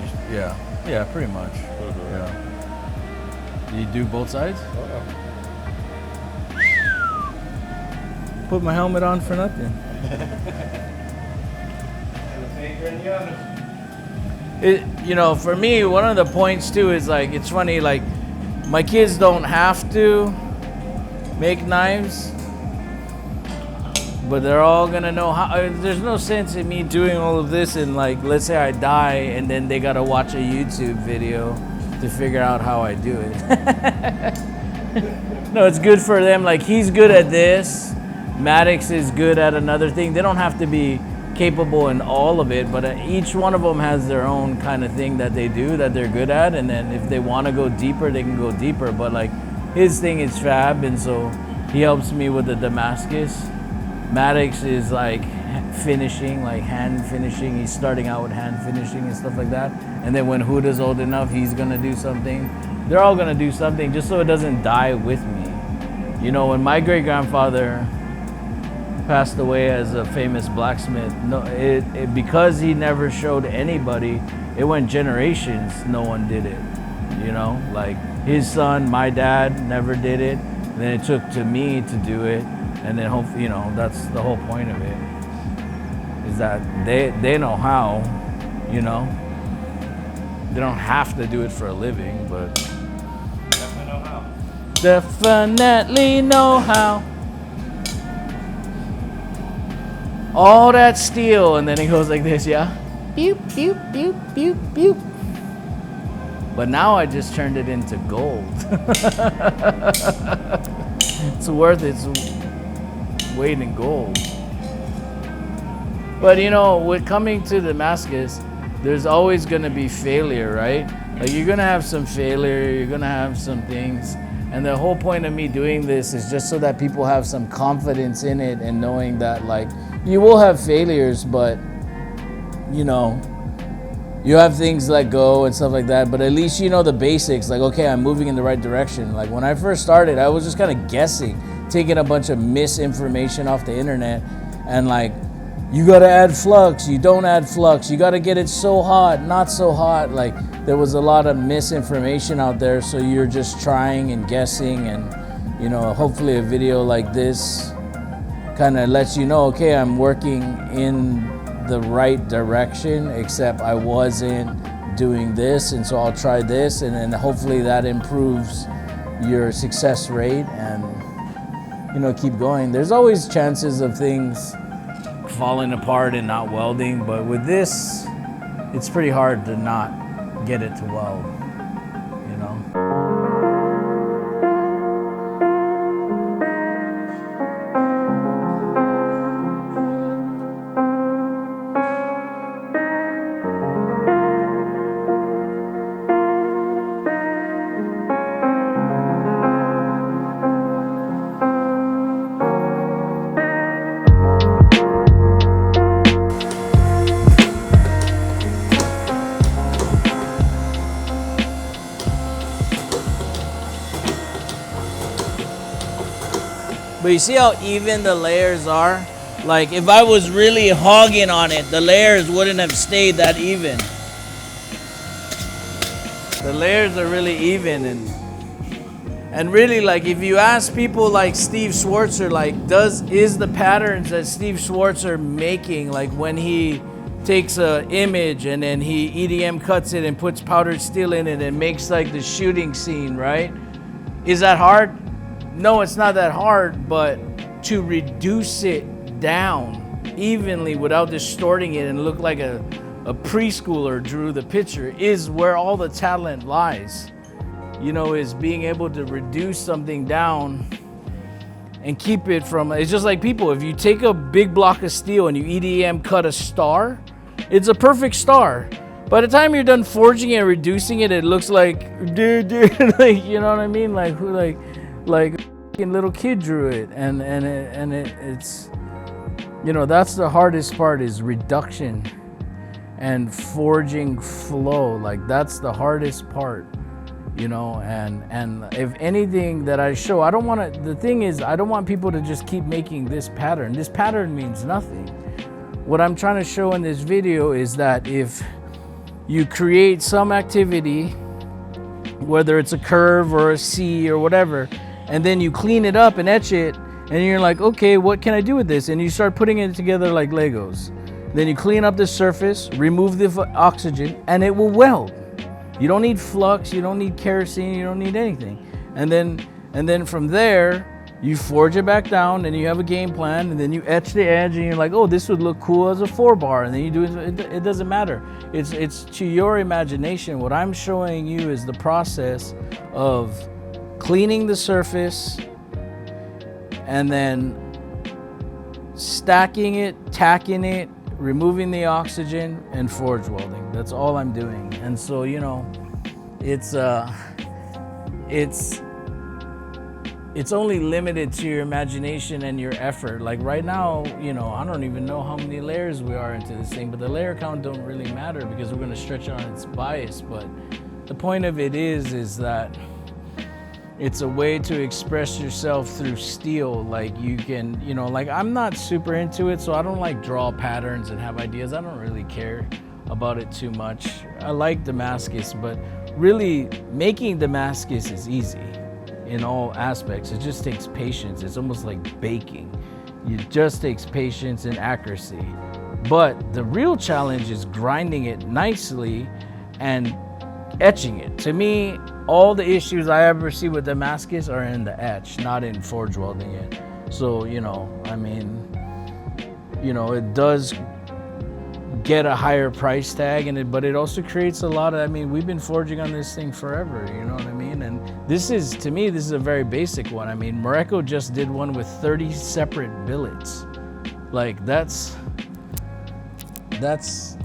yeah, pretty much. Mm-hmm. Yeah. You do both sides? Put my helmet on for nothing. For me, one of the points too is like, it's funny, like my kids don't have to make knives, but they're all gonna know how. There's no sense in me doing all of this and like, let's say I die and then they gotta watch a YouTube video to figure out how I do it. No, it's good for them. Like, he's good at this. Maddox is good at another thing. They don't have to be capable in all of it, but each one of them has their own kind of thing that they do that they're good at, and then if they want to go deeper, they can go deeper. But like, his thing is fab, and so he helps me with the Damascus. Maddox is like finishing, like hand finishing. He's starting out with hand finishing and stuff like that. And then when Huda's old enough, he's gonna do something. They're all gonna do something just so it doesn't die with me. You know, when my great-grandfather passed away as a famous blacksmith, because he never showed anybody, it went generations, no one did it. You know, like his son, my dad never did it. And then it took to me to do it. And then hopefully, you know, that's the whole point of it, is that they know how, you know. They don't have to do it for a living, but Definitely know how. Definitely know how. All that steel, and then it goes like this, yeah? Beep, beep, beep, beep, beep. But now I just turned it into gold. It's worth its weight in gold. But you know, with coming to Damascus, there's always gonna be failure, right? Like, you're gonna have some failure, you're gonna have some things. And the whole point of me doing this is just so that people have some confidence in it, and knowing that, like, you will have failures, but you know, you have things let go and stuff like that, but at least you know the basics. Like, okay, I'm moving in the right direction. Like, when I first started, I was just kind of guessing, taking a bunch of misinformation off the internet, and like, you gotta add flux, you don't add flux, you gotta get it so hot, not so hot. Like, there was a lot of misinformation out there, so you're just trying and guessing. And you know, hopefully a video like this kind of lets you know, okay, I'm working in the right direction, except I wasn't doing this, and so I'll try this, and then hopefully that improves your success rate, and you know, keep going. There's always chances of things falling apart and not welding, but with this, it's pretty hard to not get it to weld, you know? But you see how even the layers are? Like, if I was really hogging on it, the layers wouldn't have stayed that even. The layers are really even, and really, like, if you ask people like Steve Schwartzer, like, is the patterns that Steve Schwartzer making, like when he takes a image and then he EDM cuts it and puts powdered steel in it and makes like the shooting scene, right? Is that hard? No, it's not that hard, but to reduce it down evenly without distorting it and look like a preschooler drew the picture is where all the talent lies. You know, is being able to reduce something down and keep it from, it's just like people, if you take a big block of steel and you EDM cut a star, it's a perfect star. By the time you're done forging it and reducing it, it looks like, like, you know what I mean? Like, who, like a little kid drew it, and it's, you know, that's the hardest part, is reduction and forging flow. Like, that's the hardest part, you know. And if anything that I show, I don't want to, the thing is, I don't want people to just keep making this pattern. This pattern means nothing. What I'm trying to show in this video is that if you create some activity, whether it's a curve or a C or whatever, and then you clean it up and etch it, and you're like, okay, what can I do with this? And you start putting it together like Legos. Then you clean up the surface, remove the oxygen, and it will weld. You don't need flux, you don't need kerosene, you don't need anything. And then from there, You forge it back down, and you have a game plan, and then you etch the edge, and you're like, oh, this would look cool as a 4-bar, and then you do it. It doesn't matter. It's to your imagination. What I'm showing you is the process of cleaning the surface, and then stacking it, tacking it, removing the oxygen, and forge welding. That's all I'm doing. And so, you know, it's only limited to your imagination and your effort. Like right now, you know, I don't even know how many layers we are into this thing, but the layer count don't really matter because we're gonna stretch it on its bias. But the point of it is that it's a way to express yourself through steel. Like you can, you know, like I'm not super into it, so I don't like draw patterns and have ideas. I don't really care about it too much. I like Damascus, but really making Damascus is easy in all aspects. It just takes patience. It's almost like baking. It just takes patience and accuracy. But the real challenge is grinding it nicely and etching it. To me, all the issues I ever see with Damascus are in the etch, not in forge welding it. So, you know, I mean, you know, it does get a higher price tag, but it also creates a lot of, I mean, we've been forging on this thing forever, you know what I mean? And this is, to me, this is a very basic one. I mean, Morocco just did one with 30 separate billets. Like that's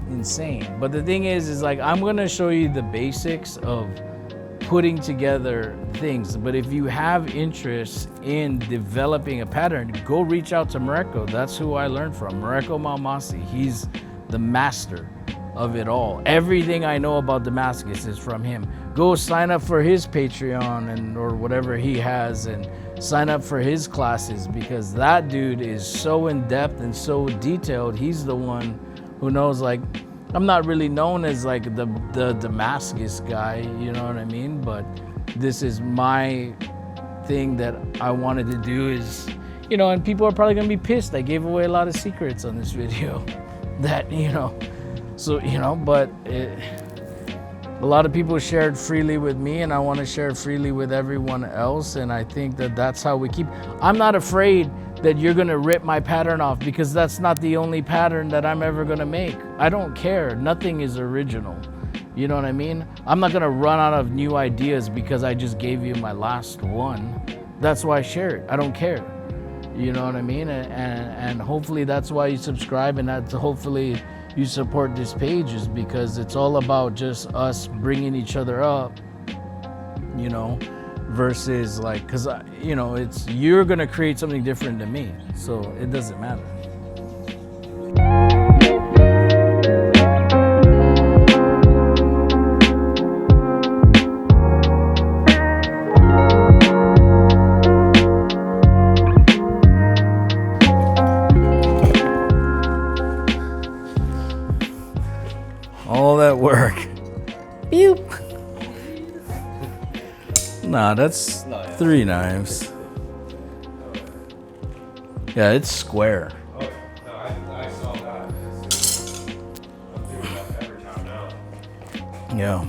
insane. But the thing is like, I'm gonna show you the basics of putting together things. But if you have interest in developing a pattern, go reach out to Morocco. That's who I learned from, Morocco Malmasi. He's the master of it all. Everything I know about Damascus is from him. Go sign up for his Patreon or whatever he has, and sign up for his classes, because that dude is so in depth and so detailed. He's the one who knows. Like, I'm not really known as like the Damascus guy, you know what I mean? But this is my thing that I wanted to do is, you know, and people are probably gonna be pissed. I gave away a lot of secrets on this video that, you know, so, you know, but a lot of people shared freely with me, and I want to share freely with everyone else. And I think that that's how we keep, I'm not afraid that you're going to rip my pattern off, because that's not the only pattern that I'm ever going to make. I don't care. Nothing is original. You know what I mean? I'm not going to run out of new ideas because I just gave you my last one. That's why I share it. I don't care. You know what I mean? And hopefully that's why you subscribe, and that's hopefully you support this page, is because it's all about just us bringing each other up, you know, versus like, because, you know, it's, you're going to create something different than me. So it doesn't matter. All that work. Beep. Nah, that's 3 knives. Yeah, it's square. Oh, no, I saw that. I'm doing that every time now. Yeah.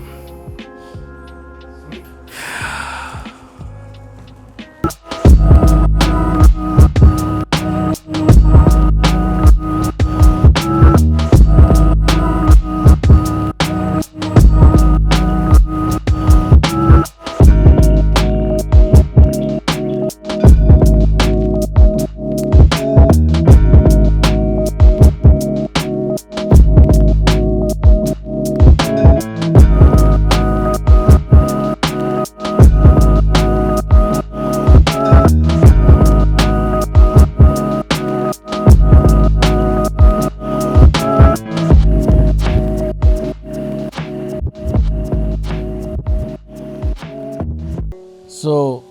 So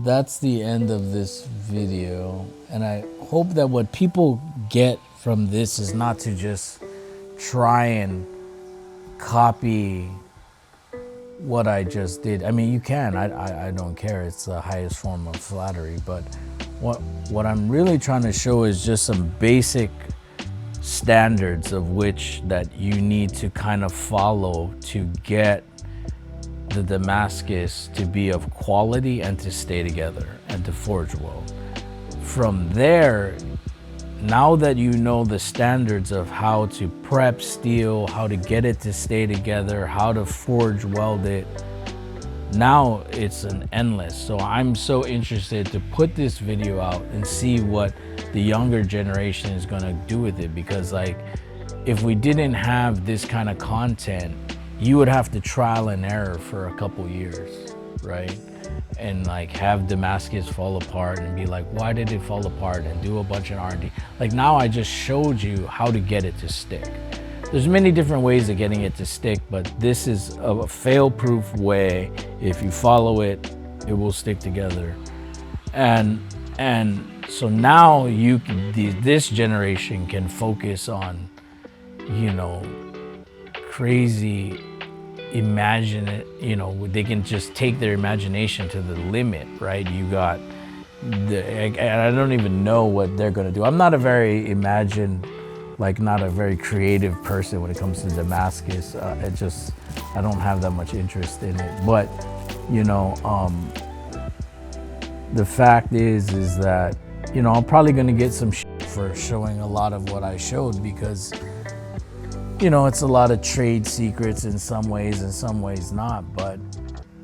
that's the end of this video, and I hope that what people get from this is not to just try and copy what I just did. I mean, you can, I don't care, it's the highest form of flattery, but what I'm really trying to show is just some basic standards of which that you need to kind of follow to get the Damascus to be of quality and to stay together. and to forge weld. From there, now that you know the standards of how to prep steel, how to get it to stay together, how to forge weld it, now it's an endless. So I'm so interested to put this video out and see what the younger generation is gonna do with it, because like, if we didn't have this kind of content, you would have to trial and error for a couple years, right? And like have Damascus fall apart and be like, why did it fall apart, and do a bunch of R&D. Like now I just showed you how to get it to stick. There's many different ways of getting it to stick, but this is a fail-proof way. If you follow it, it will stick together. And so now this generation can focus on, you know, crazy they can just take their imagination to the limit, right? You got I don't even know what they're gonna do. I'm not a very not a very creative person when it comes to Damascus. I don't have that much interest in it. But, you know, the fact is that, you know, I'm probably gonna get some shit for showing a lot of what I showed, because, you know, it's a lot of trade secrets in some ways not. But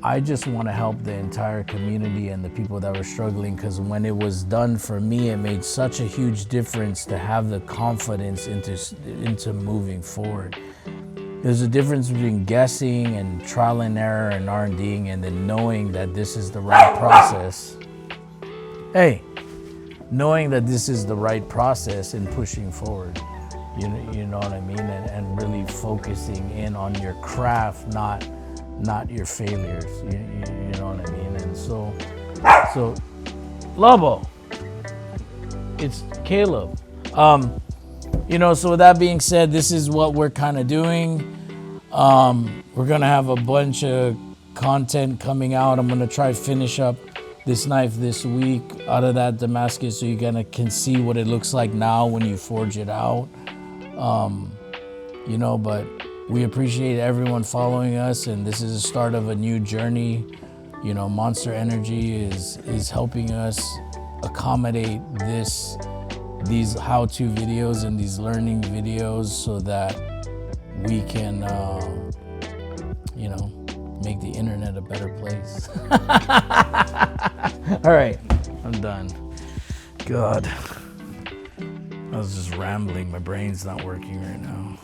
I just want to help the entire community and the people that were struggling, because when it was done for me, it made such a huge difference to have the confidence into moving forward. There's a difference between guessing and trial and error and R&Ding, and then knowing that this is the right process. Hey, knowing that this is the right process and pushing forward. You know what I mean? And really focusing in on your craft, not your failures. You know what I mean? And so Lobo, it's Caleb. You know, so with that being said, this is what we're kind of doing. We're gonna have a bunch of content coming out. I'm gonna try to finish up this knife this week out of that Damascus, so you can see what it looks like now when you forge it out. You know, but we appreciate everyone following us, and this is the start of a new journey. You know, Monster Energy is helping us accommodate these how-to videos and these learning videos, so that we can, you know, make the internet a better place. All right, I'm done. God. I was just rambling. My brain's not working right now.